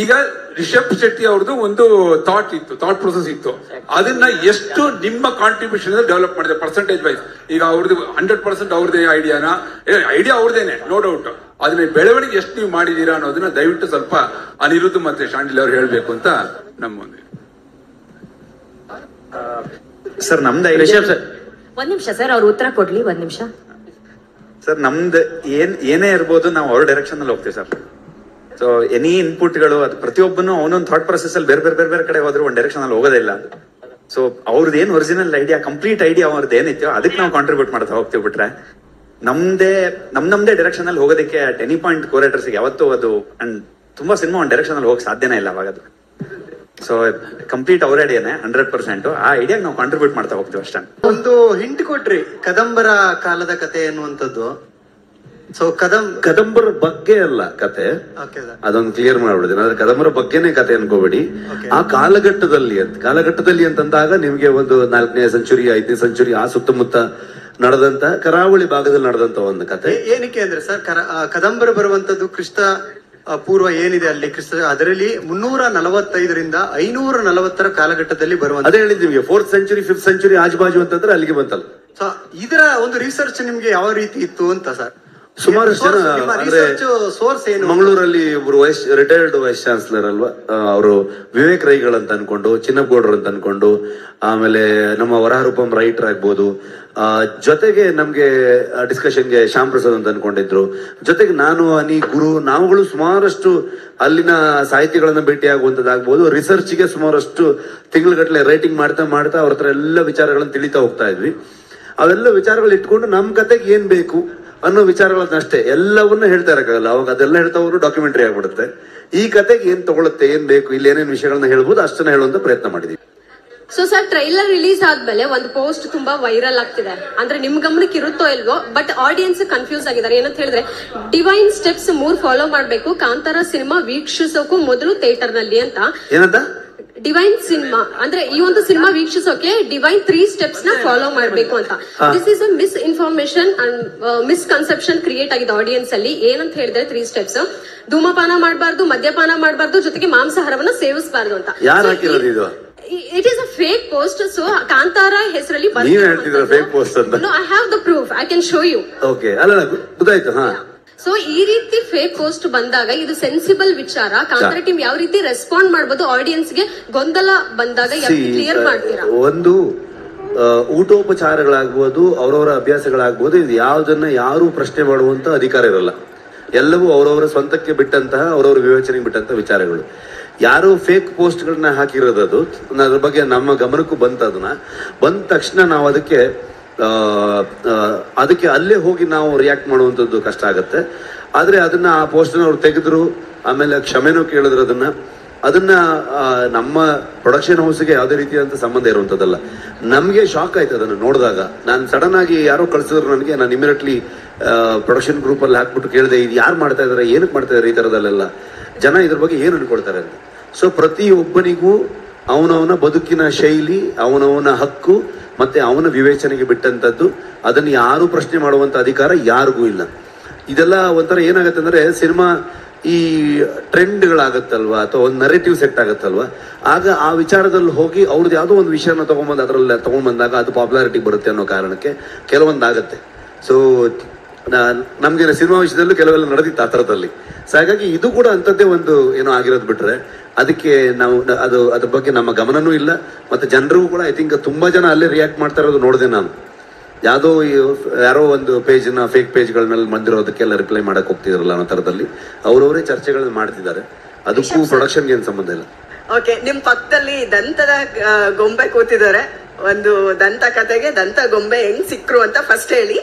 ಈಗ ರಿಷಬ್ ಶೆಟ್ಟಿ ಅವ್ರದ್ದು ಒಂದು ಥಾಟ್ ಪ್ರೊಸೆಸ್ ಇತ್ತು. ಅದನ್ನ ಎಷ್ಟು ನಿಮ್ಮ ಕಾಂಟ್ರಿಬ್ಯೂಷನ್ ಡೆವಲಪ್ ಮಾಡಿದೆ ಪರ್ಸೆಂಟೇಜ್ ವೈಸ್? ಈಗ ಅವ್ರದ್ದು 100% ಅವ್ರದೇ ಐಡಿಯಾ ಅವ್ರದೇನೆ, ನೋ ಡೌಟ್. ಅದನ್ನ ಬೆಳವಣಿಗೆ ಎಷ್ಟು ನೀವು ಮಾಡಿದೀರಾ ಅನ್ನೋದನ್ನ ದಯವಿಟ್ಟು ಸ್ವಲ್ಪ ಅನಿರುದ್ಧ್ ಮತ್ತೆ ಶಾಂಡಿಲ್ ಅವ್ರು ಹೇಳ್ಬೇಕು ಅಂತ ನಮ್ಮ ಒಂದು. ಸರ್ ನಮ್ದು ಒಂದ್ ನಿಮಿಷ ಸರ್, ಅವ್ರು ಉತ್ತರ ಕೊಡ್ಲಿ, ಒಂದ್ ನಿಮಿಷ ಸರ್. ನಮ್ದು ಏನೇ ಇರ್ಬೋದು, ನಾವು ಅವ್ರ ಡೈರೆಕ್ಷನ್ ಅಲ್ಲಿ ಹೋಗ್ತೀವಿ ಸರ್. ಸೊ ಎನಿ ಇನ್ಪುಟ್ಗಳು ಅದು ಪ್ರತಿಯೊಬ್ಬನು ಅವನೊಂದು ಥಾಟ್ ಪ್ರೊಸೆಸ್ ಅಲ್ಲಿ ಬೇರೆ ಕಡೆ ಹೋದ್ರೆ ಒಂದು ಡೈರೆಕ್ಷನ್ ಅಲ್ಲಿ ಹೋಗೋದಿಲ್ಲ. ಸೊ ಅವ್ರದ್ದು ಏನ್ ಒರಿಜಿನಲ್ ಐಡಿಯಾ, ಕಂಪ್ಲೀಟ್ ಐಡಿಯಾ ಅವ್ರದ್ದು ಏನಿತ್ತು ಅದಕ್ಕೆ ನಾವು ಕಾಂಟ್ರಿಬ್ಯೂಟ್ ಮಾಡ್ತಾ ಹೋಗ್ತೀವಿ. ಬಿಟ್ರೆ ನಮ್ದೇ ಡೈರೆಕ್ಷನ್ ಅಲ್ಲಿ ಹೋಗೋದಕ್ಕೆ ಅಟ್ ಎನಿ ಪಾಯಿಂಟ್ ಕೋರೇಟರ್ಸ್ ಯಾವತ್ತೂ ಅದು ಅಂಡ್ ತುಂಬಾ ಸಿನಿಮಾ ಒಂದು ಡೈರೆಕ್ಷನ್ ಅಲ್ಲಿ ಹೋಗಕ್ ಸಾಧ್ಯನೇ ಇಲ್ಲ ಅವಾಗ ಅದು. ಸೊ ಕಂಪ್ಲೀಟ್ ಅವ್ರ ಐಡಿಯಾನೆ 100%. ಆ ಐಡಿಯಾಗ ನಾವು ಕಾಂಟ್ರಿಬ್ಯೂಟ್ ಮಾಡ್ತಾ ಹೋಗ್ತೀವಿ ಅಷ್ಟೇ. ಒಂದು ಹಿಂಟ್ ಕೊಟ್ರಿ, ಕದಂಬರ ಕಾಲದ ಕತೆ ಎನ್ನುವಂಥದ್ದು. ಸೊ ಕದಂಬರ ಬಗ್ಗೆ ಅಲ್ಲ ಕತೆ, ಅದೊಂದು ಕ್ಲಿಯರ್ ಮಾಡ್ಬಿಡ್ತೀನಿ. ಆದ್ರೆ ಕದಂಬರ ಬಗ್ಗೆನೇ ಕತೆ ಅನ್ಕೋಬೇಡಿ. ಆ ಕಾಲಘಟ್ಟದಲ್ಲಿ ಅಂತಂದಾಗ ನಿಮ್ಗೆ ಒಂದು 4ನೇ ಸೆಂಚುರಿ 5ನೇ ಸೆಂಚುರಿ ಆ ಸುತ್ತಮುತ್ತ ನಡೆದಂತ ಕರಾವಳಿ ಭಾಗದಲ್ಲಿ ನಡೆದಂತ ಒಂದು ಕತೆ. ಏನಕ್ಕೆ ಅಂದ್ರೆ ಸರ್, ಕದಂಬರ ಬರುವಂತದ್ದು ಕ್ರಿಸ್ತ ಪೂರ್ವ ಏನಿದೆ ಅಲ್ಲಿ ಅದರಲ್ಲಿ 345ರಿಂದ 540 ಕಾಲಘಟ್ಟದಲ್ಲಿ ಬರುವಂತ. ಅದೇ ಹೇಳಿದ್ ನಿಮ್ಗೆ 4th ಸೆಂಚುರಿ 5th ಸೆಂಚುರಿ ಆಜುಬಾಜು ಅಂತಂದ್ರೆ ಅಲ್ಲಿಗೆ ಬಂತಲ್ಲ. ಸೊ ಇದರ ಒಂದು ರಿಸರ್ಚ್ ನಿಮ್ಗೆ ಯಾವ ರೀತಿ ಇತ್ತು ಅಂತ ಸರ್? ಸುಮಾರು ಜನ ಅಂದ್ರೆ ಸೋರ್ಸ್ ಏನು? ಮಂಗಳೂರಲ್ಲಿ ಒಬ್ರು ರಿಟೈರ್ಡ್ ವೈಸ್ ಚಾನ್ಸಲರ್ ಅಲ್ವಾ, ಅವರು ವಿವೇಕ್ ರೈಗಳು ಅಂತ ಅನ್ಕೊಂಡು, ಚಿನ್ನಪ್ಪಗೌಡರು ಅಂತ ಅನ್ಕೊಂಡು, ಆಮೇಲೆ ನಮ್ಮ ವರಹರೂಪಂ ರೈಟರ್ ಆಗ್ಬೋದು, ಜೊತೆಗೆ ನಮ್ಗೆ ಡಿಸ್ಕಷನ್ಗೆ ಶ್ಯಾಮ್ ಪ್ರಸಾದ್ ಅಂತ ಅನ್ಕೊಂಡಿದ್ರು, ಜೊತೆಗೆ ನಾನು ಗುರು ನಾವುಗಳು ಸುಮಾರಷ್ಟು ಅಲ್ಲಿನ ಸಾಹಿತಿಗಳನ್ನ ಭೇಟಿ ಆಗುವಂತದ್ದಾಗ್ಬೋದು, ರಿಸರ್ಚ್ಗೆ ಸುಮಾರಷ್ಟು ತಿಂಗಳಗಟ್ಟಲೆ ರೈಟಿಂಗ್ ಮಾಡ್ತಾ ಅವ್ರ ಹತ್ರ ಎಲ್ಲ ವಿಚಾರಗಳನ್ನ ತಿಳಿತಾ ಹೋಗ್ತಾ ಇದ್ವಿ. ಅವೆಲ್ಲ ವಿಚಾರಗಳು ಇಟ್ಕೊಂಡು ನಮ್ ಕತೆಗೆ ಏನ್ ಬೇಕು ಅನ್ನೋ ವಿಚಾರಗಳನ್ನಷ್ಟೇ ಎಲ್ಲವನ್ನ ಹೇಳ್ತಾ ಇರಕ್ಕಾಗಲ್ಲ. ಅವಾಗ ಅದೆಲ್ಲ ಹೇಳ್ತಾ ಹೋದ್ರು ಡಾಕ್ಯುಮೆಂಟರಿ ಆಗ್ಬಿಡುತ್ತೆ. ಈ ಕತೆಗೆ ಏನ್ ತಗೊಳುತ್ತೆ, ಏನ್ ಬೇಕು, ಇಲ್ಲಿ ಏನೇನ್ ವಿಷಯಗಳನ್ನ ಹೇಳ್ಬೋದು ಅಷ್ಟನ್ನ ಹೇಳುವಂತ ಪ್ರಯತ್ನ ಮಾಡಿದೀವಿ. ಸೊ ಸರ್, ಟ್ರೈಲರ್ ರಿಲೀಸ್ ಆದ್ಮೇಲೆ ಒಂದು ಪೋಸ್ಟ್ ತುಂಬಾ ವೈರಲ್ ಆಗ್ತಿದೆ. ಅಂದ್ರೆ ನಿಮ್ ಗಮನಕ್ಕೆ ಇರುತ್ತೋ ಇಲ್ವೋ, ಬಟ್ ಆಡಿಯನ್ಸ್ ಕನ್ಫ್ಯೂಸ್ ಆಗಿದ್ದಾರೆ. ಏನಂತ ಹೇಳಿದ್ರೆ, ಡಿವೈನ್ ಸ್ಟೆಪ್ಸ್ 3 ಫಾಲೋ ಮಾಡ್ಬೇಕು ಕಾಂತಾರ ಸಿನಿಮಾ ವೀಕ್ಷಿಸೋಕು ಮೊದಲು ಥಿಯೇಟರ್ ನಲ್ಲಿ ಅಂತ. ಏನಂತ ಡಿವೈನ್ ಸಿನಿಮಾ ಅಂದ್ರೆ ಈ ಒಂದು ಸಿನಿಮಾ ವೀಕ್ಷಿಸೋಕೆ ಡಿವೈನ್ 3 ಸ್ಟೆಪ್ಸ್ ನ ಫಾಲೋ ಮಾಡ್ಬೇಕು ಅಂತ. This is a miss information and misconception create ಆಗಿದೆ ಆಡಿಯನ್ಸ್ ಅಲ್ಲಿ. ಏನಂತ ಹೇಳಿದ್ರೆ 3 ಸ್ಟೆಪ್ಸ್: ಧೂಮಪಾನ ಮಾಡಬಾರ್ದು, ಮದ್ಯಪಾನ ಮಾಡಬಾರ್ದು, ಜೊತೆಗೆ ಮಾಂಸಾಹಾರವನ್ನ ಸೇವಿಸಬಾರ್ದು ಅಂತ. ಯಾರು ಹಾಕಿರೋದು ಇದು? It is a fake post. So Kantara ಹೆಸರಲ್ಲಿ ನೀವ್ ಹೇಳ್ತಿದ್ರ ಫೇಕ್ ಪೋಸ್ಟ್ ಅಂತ? No, I have the proof. I can show you. Okay, ಅಲ್ಲ ಗೊತ್ತಾಯ್ತು. ಹಾ, ಸೊ ಈ ರೀತಿ ಫೇಕ್ ಪೋಸ್ಟ್ ಬಂದಾಗ ಇದು ಸೆನ್ಸಿಬಲ್ ವಿಚಾರ. ಕಾಂತಾರ ಟೀಮ್ ಯಾವ ರೀತಿ ರೆಸ್ಪಾಂಡ್ ಮಾಡಬಹುದು, ಆಡಿಯನ್ಸ್ ಗೆ ಗೊಂದಲ ಬಂದಾಗ ಯಾವ ರೀತಿ ಕ್ಲಿಯರ್ ಮಾಡ್ತೀರಾ? ಒಂದು ಊಟೋಪಚಾರಗಳಾಗ್ಬೋದು, ಅವರವರ ಅಭ್ಯಾಸಗಳಾಗ್ಬೋದು, ಇದು ಯಾವ್ದನ್ನ ಯಾರು ಪ್ರಶ್ನೆ ಮಾಡುವಂತ ಅಧಿಕಾರ ಇರಲ್ಲ. ಎಲ್ಲವೂ ಅವರವರ ಸ್ವಂತಕ್ಕೆ ಬಿಟ್ಟಂತಹ, ಅವರವರ ವಿವೇಚನೆಗೆ ಬಿಟ್ಟಂತಹ ವಿಚಾರಗಳು. ಯಾರು ಫೇಕ್ ಪೋಸ್ಟ್ ಗಳನ್ನ ಹಾಕಿರೋದು ಅದ್ರ ಬಗ್ಗೆ ನಮ್ಮ ಗಮನಕ್ಕೂ ಅದನ್ನ ಬಂದ ತಕ್ಷಣ ನಾವು ಅದಕ್ಕೆ ಅಲ್ಲೇ ಹೋಗಿ ನಾವು ರಿಯಾಕ್ಟ್ ಮಾಡುವಂಥದ್ದು ಕಷ್ಟ ಆಗತ್ತೆ. ಆದ್ರೆ ಅದನ್ನ ಆ ಪೋಸ್ಟ್ ಅವ್ರು ತೆಗೆದ್ರು, ಆಮೇಲೆ ಕ್ಷಮೆನೂ ಕೇಳಿದ್ರು. ಅದನ್ನ ನಮ್ಮ ಪ್ರೊಡಕ್ಷನ್ ಹೌಸ್ಗೆ ಯಾವುದೇ ರೀತಿಯಾದಂತ ಸಂಬಂಧ ಇರುವಂತದ್ದಲ್ಲ. ನಮ್ಗೆ ಶಾಕ್ ಆಯ್ತು ಅದನ್ನ ನೋಡಿದಾಗ. ನಾನು ಸಡನ್ ಆಗಿ ಯಾರೋ ಕಳ್ಸಿದ್ರು ನನಗೆ, ನಾನು ಇಮಿಡಿಯೇಟ್ಲಿ ಪ್ರೊಡಕ್ಷನ್ ಗ್ರೂಪ್ ಅಲ್ಲಿ ಹಾಕ್ಬಿಟ್ಟು ಕೇಳಿದೆ, ಇದು ಯಾರು ಮಾಡ್ತಾ ಇದಾರೆ, ಏನಕ್ಕೆ ಮಾಡ್ತಾ ಇದಾರೆ, ಈ ತರದಲ್ಲೆಲ್ಲ ಜನ ಇದ್ರ ಬಗ್ಗೆ ಏನು ಅನ್ಕೊಳ್ತಾರೆ ಅಂತ. ಸೊ ಪ್ರತಿಯೊಬ್ಬನಿಗೂ ಅವನವನ ಬದುಕಿನ ಶೈಲಿ, ಅವನವನ ಹಕ್ಕು ಮತ್ತೆ ಅವನ ವಿವೇಚನೆಗೆ ಬಿಟ್ಟಂತದ್ದು. ಅದನ್ನ ಯಾರು ಪ್ರಶ್ನೆ ಮಾಡುವಂತ ಅಧಿಕಾರ ಯಾರಿಗೂ ಇಲ್ಲ. ಇದೆಲ್ಲ ಒಂಥರ ಏನಾಗತ್ತೆ ಅಂದ್ರೆ, ಸಿನಿಮಾ ಈ ಟ್ರೆಂಡ್ಗಳಾಗತ್ತಲ್ವಾ, ಅಥವಾ ಒಂದು ನರೇಟಿವ್ ಸೆಟ್ ಆಗತ್ತಲ್ವಾ, ಆಗ ಆ ವಿಚಾರದಲ್ಲಿ ಹೋಗಿ ಅವ್ರದ್ದು ಯಾವುದೋ ಒಂದು ವಿಷಯನ ತಗೊಂಡ್ಬಂದು ಅದರಲ್ಲಿ ತಗೊಂಡ್ಬಂದಾಗ ಅದು ಪಾಪ್ಯುಲಾರಿಟಿ ಬರುತ್ತೆ ಅನ್ನೋ ಕಾರಣಕ್ಕೆ ಕೆಲವೊಂದಾಗತ್ತೆ. ಸೊ ನಮ್ಗೆ ಸಿನಿಮಾ ವಿಷಯದಲ್ಲೂ ಕೆಲವೆಲ್ಲ ನಡೆದಿತ್ತು ಆ ಥರದಲ್ಲಿ. ಸೊ ಹಾಗಾಗಿ ಇದು ಕೂಡ ಅಂಥದ್ದೇ ಒಂದು ಏನೋ ಆಗಿರೋದು. ಬಿಟ್ರೆ ಅದಕ್ಕೆ ನಾವು ಅದ್ರ ಬಗ್ಗೆ ನಮ್ಮ ಗಮನನೂ ಇಲ್ಲ. ಮತ್ತೆ ಜನರಿಗೂ ಕೂಡ ಐ ಥಿಂಕ್ ತುಂಬಾ ಜನ ಅಲ್ಲೇ ರಿಯಾಕ್ಟ್ ಮಾಡ್ತಾ ಇರೋದು ನೋಡಿದೆ ನಾನು. ಯಾರೋ ಒಂದು ಪೇಜ್ನ ಫೇಕ್ ಪೇಜ್ಗಳನ್ನೆಲ್ಲ ಬಂದಿರೋದಕ್ಕೆಲ್ಲ ರಿಪ್ಲೈ ಮಾಡಕ್ ಹೋಗ್ತಿದ್ರಲ್ಲ ಅನ್ನೋ ತರದಲ್ಲಿ ಅವರವರೇ ಚರ್ಚೆಗಳನ್ನ ಮಾಡ್ತಿದ್ದಾರೆ. ಅದಕ್ಕೂ ಪ್ರೊಡಕ್ಷನ್ಗೆ ಏನು ಸಂಬಂಧ ಇಲ್ಲ. ಓಕೆ, ನಿಮ್ ಪಕ್ಕದಲ್ಲಿ ದಂತದ ಗೊಂಬೆ ಕೂತಿದ್ದಾರೆ. ಒಂದು ದಂತ ಕತೆಗೆ ದಂತ ಗೊಂಬೆ ಹೆಂಗ್ ಸಿಕ್ರು ಅಂತ ಫಸ್ಟ್ ಹೇಳಿ.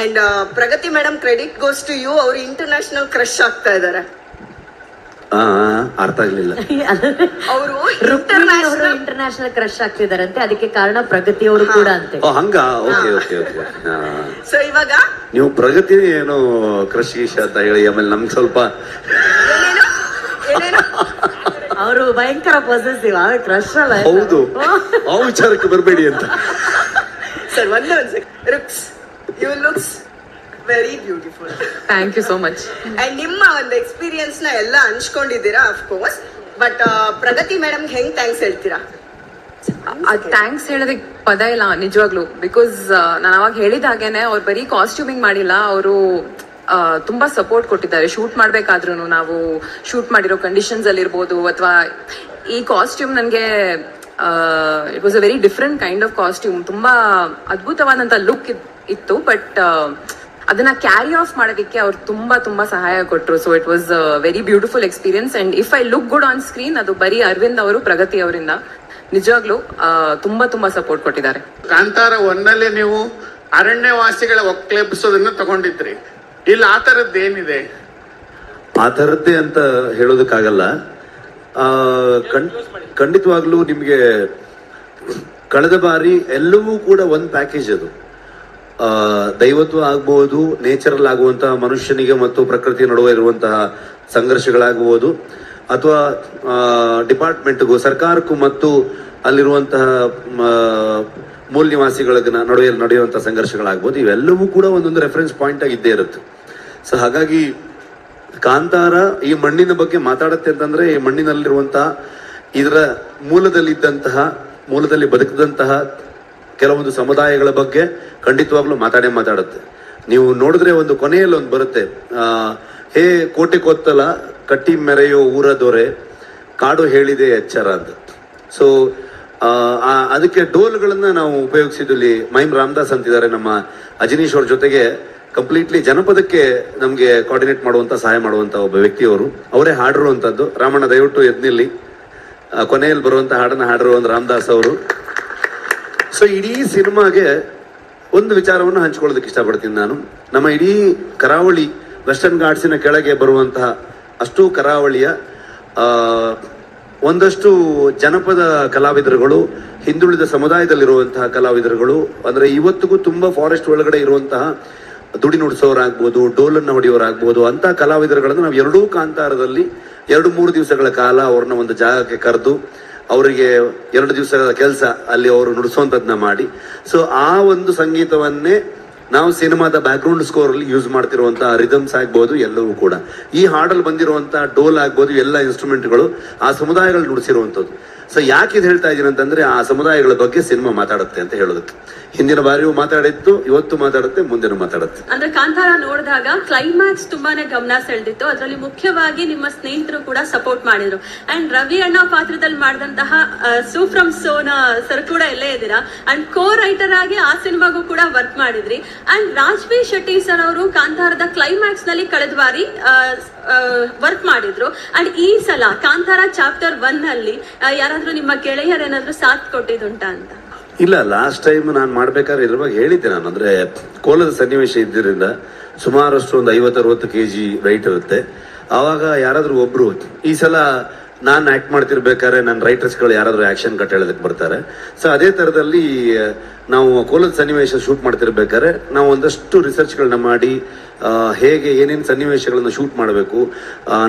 And Pragati madam, credit goes to you. ಅವರು ಇಂಟರ್ನ್ಯಾಷನಲ್ ಕ್ರಶ್ ಆಗ್ತಾ ಇದ್ದಾರೆ. ಅರ್ಥ ಆಗ್ಲಿಲ್ಲ. ಅವರು ಇಂಟರ್ನ್ಯಾಷನಲ್ ಕ್ರಶ್ ಆಗ್ತಿದಾರಂತೆ, ಅದಕ್ಕೆ ಕಾರಣ ಪ್ರಗತಿ ಅವರು ಕೂಡ ಅಂತೆ. ಹಂಗ ಓಕೆ ಓಕೆ ಓಕೆ. ಸೊ ಇವಾಗ ನೀವು ಪ್ರಗತಿ ಏನೋ ಕ್ರಶ್ ಗೀಶ ಅಂತ ಹೇಳಿ ಆಮೇಲೆ ನಮ್ಗೆ ಸ್ವಲ್ಪ ಅವರು ಭಯಂಕರ ಪಾಸಿಟಿವ್, ಕ್ರಶ್ ಅಲ್ಲ. ಹೌದು, ಆ ವಿಚಾರಕ್ಕೆ ಬರಬೇಡಿ ಅಂತ. ಸರ್ ಒಂದು ರುಕ್ಸ್, you looks very beautiful. Thank you so much. And ನಿಮ್ಮ ಒಂದು ಎಕ್ಸ್ಪೀರಿಯನ್ಸ್ ನ ಎಲ್ಲ ಹಂಚ್ಕೊಂಡಿದ್ದೀರಾ of course. But Pragati madam ಹೆಂಗ್ ಥ್ಯಾಂಕ್ಸ್ ಹೇಳ್ತೀರಾ? ಥ್ಯಾಂಕ್ಸ್ ಹೇಳೋದಕ್ಕೆ ಪದ ಇಲ್ಲ ನಿಜವಾಗ್ಲು. ಬಿಕಾಸ್ ನಾನು ಅವಾಗ ಹೇಳಿದ ಹಾಗೇನೆ ಅವ್ರು ಬರೀ ಕಾಸ್ಟ್ಯೂಮಿಂಗ್ ಮಾಡಿಲ್ಲ, ಅವರು ತುಂಬಾ ಸಪೋರ್ಟ್ ಕೊಟ್ಟಿದ್ದಾರೆ. ಶೂಟ್ ಮಾಡ್ಬೇಕಾದ್ರೂ ನಾವು ಶೂಟ್ ಮಾಡಿರೋ ಕಂಡೀಷನ್ಸ್ ಅಲ್ಲಿ ಇರ್ಬೋದು, ಅಥವಾ ಈ ಕಾಸ್ಟ್ಯೂಮ್ ನನಗೆ it was a very different kind of costume. ತುಂಬಾ ಅದ್ಭುತವಾದಂತ ಲುಕ್ ಇತ್ತು. ಬಟ್ ಅದನ್ನ ಕ್ಯಾರಿ ಆಫ್ ಮಾಡೋದಕ್ಕೆ ಅವ್ರು ತುಂಬಾ ತುಂಬಾ ಸಹಾಯ ಕೊಟ್ಟರು. So it was a very beautiful experience. And if I look good on screen, ಅದು ಬರೀ ಅರವಿಂದ್ ಅವರು, ಪ್ರಗತಿ ಅವರಿಂದ ನಿಜವಾಗ್ಲೂ ತುಂಬಾ ತುಂಬಾ ಸಪೋರ್ಟ್ ಕೊಟ್ಟಿದ್ದಾರೆ. ಕಾಂತಾರ ಒಂದಲ್ಲೇ ನೀವು ಅರಣ್ಯವಾಸಿಗಳ ಒಕ್ಕಲೆಬ್ಸೋದನ್ನ ತಗೊಂಡಿದ್ರಿ, ಇಲ್ಲಿ ಆ ತರದ್ದು ಏನಿದೆ? ಆ ಥರದ್ದೇ ಅಂತ ಹೇಳೋದಕ್ಕಾಗಲ್ಲ. ಖಂಡಿತವಾಗ್ಲೂ ನಿಮಗೆ ಕಳೆದ ಬಾರಿ ಎಲ್ಲವೂ ಕೂಡ ಒಂದು ಪ್ಯಾಕೇಜ್. ಅದು ದೈವತ್ವ ಆಗ್ಬಹುದು, ನೇಚರಲ್ ಆಗುವಂತಹ ಮನುಷ್ಯನಿಗೆ ಮತ್ತು ಪ್ರಕೃತಿಯ ನಡುವೆ ಇರುವಂತಹ ಸಂಘರ್ಷಗಳಾಗಬಹುದು, ಅಥವಾ ಡಿಪಾರ್ಟ್ಮೆಂಟ್ಗೂ ಸರ್ಕಾರಕ್ಕೂ ಮತ್ತು ಅಲ್ಲಿರುವಂತಹ ಮೂಲ ನಿವಾಸಿಗಳ ನಡುವೆ ನಡೆಯುವಂತಹ ಸಂಘರ್ಷಗಳಾಗ್ಬೋದು. ಇವೆಲ್ಲವೂ ಕೂಡ ಒಂದೊಂದು ರೆಫರೆನ್ಸ್ ಪಾಯಿಂಟ್ ಆಗಿ ಇದ್ದೇ ಇರುತ್ತೆ. ಸೊ ಹಾಗಾಗಿ ಕಾಂತಾರ ಈ ಮಣ್ಣಿನ ಬಗ್ಗೆ ಮಾತಾಡುತ್ತೆ ಅಂತಂದ್ರೆ, ಈ ಮಣ್ಣಿನಲ್ಲಿರುವಂತಹ ಇದರ ಮೂಲದಲ್ಲಿ ಬದುಕಿದಂತಹ ಕೆಲವೊಂದು ಸಮುದಾಯಗಳ ಬಗ್ಗೆ ಖಂಡಿತವಾಗ್ಲೂ ಮಾತಾಡುತ್ತೆ. ನೀವು ನೋಡಿದ್ರೆ ಒಂದು ಕೊನೆಯಲ್ಲಿ ಒಂದು ಬರುತ್ತೆ, ಹೇ ಕೋಟೆ ಕೊತ್ತಲ ಕಟ್ಟಿ ಮೆರೆಯೋ ಊರ ದೊರೆ ಕಾಡು ಹೇಳಿದೆ ಎಚ್ಚರ ಅಂತ. ಸೊ ಅದಕ್ಕೆ ಡೋಲ್ಗಳನ್ನ ನಾವು ಉಪಯೋಗಿಸಿದಲ್ಲಿ ಮೈಮ್ ರಾಮದಾಸ್ ಅಂತಿದ್ದಾರೆ, ನಮ್ಮ ಅಜನೀಶ್ ಅವ್ರ ಜೊತೆಗೆ ಕಂಪ್ಲೀಟ್ಲಿ ಜನಪದಕ್ಕೆ ನಮಗೆ ಕೋಆರ್ಡಿನೇಟ್ ಮಾಡುವಂತ ಸಹಾಯ ಮಾಡುವಂತ ಒಬ್ಬ ವ್ಯಕ್ತಿಯವರು, ಅವರೇ ಹಾಡಿರುವಂತದ್ದು. ರಾಮಣ್ಣ ದಯವಿಟ್ಟು ಎದ್ನಿಲ್ಲಿ, ಕೊನೆಯಲ್ಲಿ ಬರುವಂತ ಹಾಡನ್ನ ಹಾಡಿರುವ ಒಂದು ರಾಮದಾಸ್ ಅವರು. ಸೊ ಇಡೀ ಸಿನಿಮಾಗೆ ಒಂದು ವಿಚಾರವನ್ನು ಹಂಚ್ಕೊಳ್ಳೋದಕ್ಕೆ ಇಷ್ಟಪಡ್ತೀನಿ ನಾನು. ನಮ್ಮ ಇಡೀ ಕರಾವಳಿ ವೆಸ್ಟರ್ನ್ ಘಾಟ್ಸಿನ ಕೆಳಗೆ ಬರುವಂತಹ ಅಷ್ಟು ಕರಾವಳಿಯ ಒಂದಷ್ಟು ಜನಪದ ಕಲಾವಿದರುಗಳು, ಹಿಂದುಳಿದ ಸಮುದಾಯದಲ್ಲಿರುವಂತಹ ಕಲಾವಿದರುಗಳು, ಅಂದ್ರೆ ಇವತ್ತಿಗೂ ತುಂಬಾ ಫಾರೆಸ್ಟ್ ಒಳಗಡೆ ಇರುವಂತಹ ದುಡಿ ನುಡಿಸೋರಾಗ್ಬೋದು, ಡೋಲನ್ನ ಹೊಡೆಯೋರಾಗ್ಬೋದು, ಅಂತ ಕಲಾವಿದರುಗಳನ್ನು ನಾವು ಎರಡೂ ಕಾಂತಾರದಲ್ಲಿ 2-3 ದಿವಸಗಳ ಕಾಲ ಅವ್ರನ್ನ ಒಂದು ಜಾಗಕ್ಕೆ ಕರೆದು ಅವರಿಗೆ 2 ದಿವಸಗಳ ಕೆಲಸ ಅಲ್ಲಿ ಅವರು ನುಡಿಸುವಂಥದ್ದನ್ನ ಮಾಡಿ, ಸೊ ಆ ಒಂದು ಸಂಗೀತವನ್ನೇ ನಾವು ಸಿನಿಮಾದ ಬ್ಯಾಕ್ಗ್ರೌಂಡ್ ಸ್ಕೋರ್ ಅಲ್ಲಿ ಯೂಸ್ ಮಾಡ್ತಿರುವಂತಹ ರಿದಮ್ಸ್ ಆಗ್ಬೋದು, ಎಲ್ಲವೂ ಕೂಡ ಈ ಹಾಡಲ್ಲಿ ಬಂದಿರುವಂತಹ ಡೋಲ್ ಆಗ್ಬೋದು, ಎಲ್ಲ ಇನ್ಸ್ಟ್ರೂಮೆಂಟ್ಗಳು ಆ ಸಮುದಾಯಗಳು ನುಡಿಸಿರುವಂಥದ್ದು. ಸೊ ಯಾಕೆ ಇದು ಹೇಳ್ತಾ ಇದ್ದೀನಿ ಅಂತಂದ್ರೆ, ಆ ಸಮುದಾಯಗಳ ಬಗ್ಗೆ ಸಿನಿಮಾ ಮಾತಾಡುತ್ತೆ ಅಂತ ಹೇಳೋದಕ್ಕೆ. ಹಿಂದಿನ ಬಾರಿಯೂ ಮಾತಾಡಿತ್ತು, ಇವತ್ತು ಮಾತಾಡುತ್ತೆ, ಮುಂದಿನ ಮಾತಾಡುತ್ತೆ. ಅಂದ್ರೆ ಕಾಂತಾರ ನೋಡಿದಾಗ ಕ್ಲೈಮ್ಯಾಕ್ಸ್ ತುಂಬಾನೇ ಗಮನ ಸೆಳೆದಿತ್ತು. ಅದರಲ್ಲಿ ಮುಖ್ಯವಾಗಿ ನಿಮ್ಮ ಸ್ನೇಹಿತರು ಕೂಡ ಸಪೋರ್ಟ್ ಮಾಡಿದ್ರು. ಅಂಡ್ ರವಿ ಅಣ್ಣ ಪಾತ್ರದಲ್ಲಿ ಮಾಡಿದಂತಹ ಸೂ ಫ್ರಮ್ ಸೋನಾ ಸರ್ ಕೂಡ ಎಲ್ಲೇ ಇದ್ದೀರಾ. ಅಂಡ್ ಕೋ ರೈಟರ್ ಆಗಿ ಆ ಸಿನಿಮಾಗೂ ಕೂಡ ವರ್ಕ್ ಮಾಡಿದ್ರಿ. ಅಂಡ್ ರಾಜ್ವಿ ಶೆಟ್ಟಿ ಸರ್ ಅವರು ಕಾಂತಾರದ ಕ್ಲೈಮ್ಯಾಕ್ಸ್ ನಲ್ಲಿ ಕಳೆದ ಬಾರಿ ವರ್ಕ್ ಮಾಡಿದ್ರು. ಅಂಡ್ ಈ ಸಲ ಕಾಂತಾರ ಚಾಪ್ಟರ್ 1 ಅಲ್ಲಿ ಯಾರಾದ್ರೂ ನಿಮ್ಮ ಗೆಳೆಯರೇನಾದ್ರೂ ಸಾಥ್ ಕೊಟ್ಟಿದ್ದುಂಟಾ ಅಂತ? ಇಲ್ಲ, ಲಾಸ್ಟ್ ಟೈಮ್ ನಾನು ಮಾಡ್ಬೇಕಾದ್ರೆ ಇದ್ರ ಬಗ್ಗೆ ಹೇಳಿದ್ದೆ ನಾನು. ಅಂದ್ರೆ ಕೋಲದ ಸನ್ನಿವೇಶ ಇದ್ದರಿಂದ ಸುಮಾರಷ್ಟು ಒಂದು 50-60 kg ವೆಯ್ಟ್ ಇರುತ್ತೆ. ಆವಾಗ ಯಾರಾದ್ರೂ ಒಬ್ರು, ಈ ಸಲ ನಾನು ಆಕ್ಟ್ ಮಾಡ್ತಿರ್ಬೇಕಾದ್ರೆ ನನ್ನ ರೈಟರ್ಸ್ಗಳು ಯಾರಾದ್ರೂ ಆಕ್ಷನ್ ಕಟ್ ಹೇಳೋದಕ್ಕೆ ಬರ್ತಾರೆ. ಸೊ ಅದೇ ತರದಲ್ಲಿ ನಾವು ಕೋಲದ ಸನ್ನಿವೇಶ ಶೂಟ್ ಮಾಡ್ತಿರ್ಬೇಕಾದ್ರೆ ನಾವು ಒಂದಷ್ಟು ರಿಸರ್ಚ್ಗಳನ್ನ ಮಾಡಿ ಹೇಗೆ ಏನೇನು ಸನ್ನಿವೇಶಗಳನ್ನ ಶೂಟ್ ಮಾಡಬೇಕು,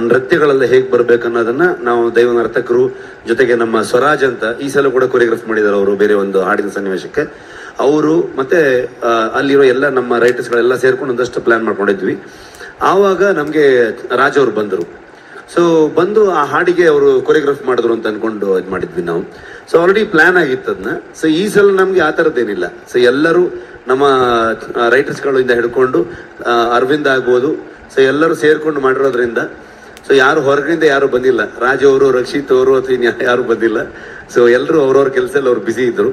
ನೃತ್ಯಗಳೆಲ್ಲ ಹೇಗೆ ಬರ್ಬೇಕು ಅನ್ನೋದನ್ನ ನಾವು ದೈವ ನರ್ತಕರು ಜೊತೆಗೆ ನಮ್ಮ ಸ್ವರಾಜ್ ಅಂತ ಈ ಸಲ ಕೂಡ ಕೊರಿಯೋಗ್ರಾಫ್ ಮಾಡಿದ್ದಾರೆ ಅವರು, ಬೇರೆ ಒಂದು ಹಾಡಿನ ಸನ್ನಿವೇಶಕ್ಕೆ ಅವರು, ಮತ್ತೆ ಅಲ್ಲಿರೋ ಎಲ್ಲ ನಮ್ಮ ರೈಟರ್ಸ್ಗಳೆಲ್ಲ ಸೇರ್ಕೊಂಡು ಒಂದಷ್ಟು ಪ್ಲಾನ್ ಮಾಡ್ಕೊಂಡಿದ್ವಿ. ಆವಾಗ ನಮಗೆ ರಾಜ್ ಅವರು ಬಂದರು. ಸೊ ಬಂದು ಆ ಹಾಡಿಗೆ ಅವರು ಕೊರಿಯೋಗ್ರಾಫ್ ಮಾಡಿದ್ರು ಅಂತ ಅನ್ಕೊಂಡು ಇದು ಮಾಡಿದ್ವಿ ನಾವು. ಸೊ ಆಲ್ರೆಡಿ ಪ್ಲಾನ್ ಆಗಿತ್ತು ಅದನ್ನ. ಸೊ ಈ ಸಲ ನಮ್ಗೆ ಆ ಥರದ್ದೇನಿಲ್ಲ. ಸೊ ಎಲ್ಲರೂ ನಮ್ಮ ರೈಟರ್ಸ್ಗಳಿಂದ ಹಿಡ್ಕೊಂಡು ಅರವಿಂದ್ ಆಗ್ಬೋದು, ಸೊ ಎಲ್ಲರೂ ಸೇರ್ಕೊಂಡು ಮಾಡಿರೋದ್ರಿಂದ ಸೊ ಯಾರು ಹೊರಗಿಂದ ಯಾರು ಬಂದಿಲ್ಲ. ರಾಜ್ ಅವರು, ರಕ್ಷಿತ್ ಅವರು ಅಥವಾ ಯಾರು ಬಂದಿಲ್ಲ. ಸೊ ಎಲ್ಲರೂ ಅವ್ರವ್ರ ಕೆಲಸದಲ್ಲಿ ಅವ್ರು ಬ್ಯುಸಿ ಇದ್ರು.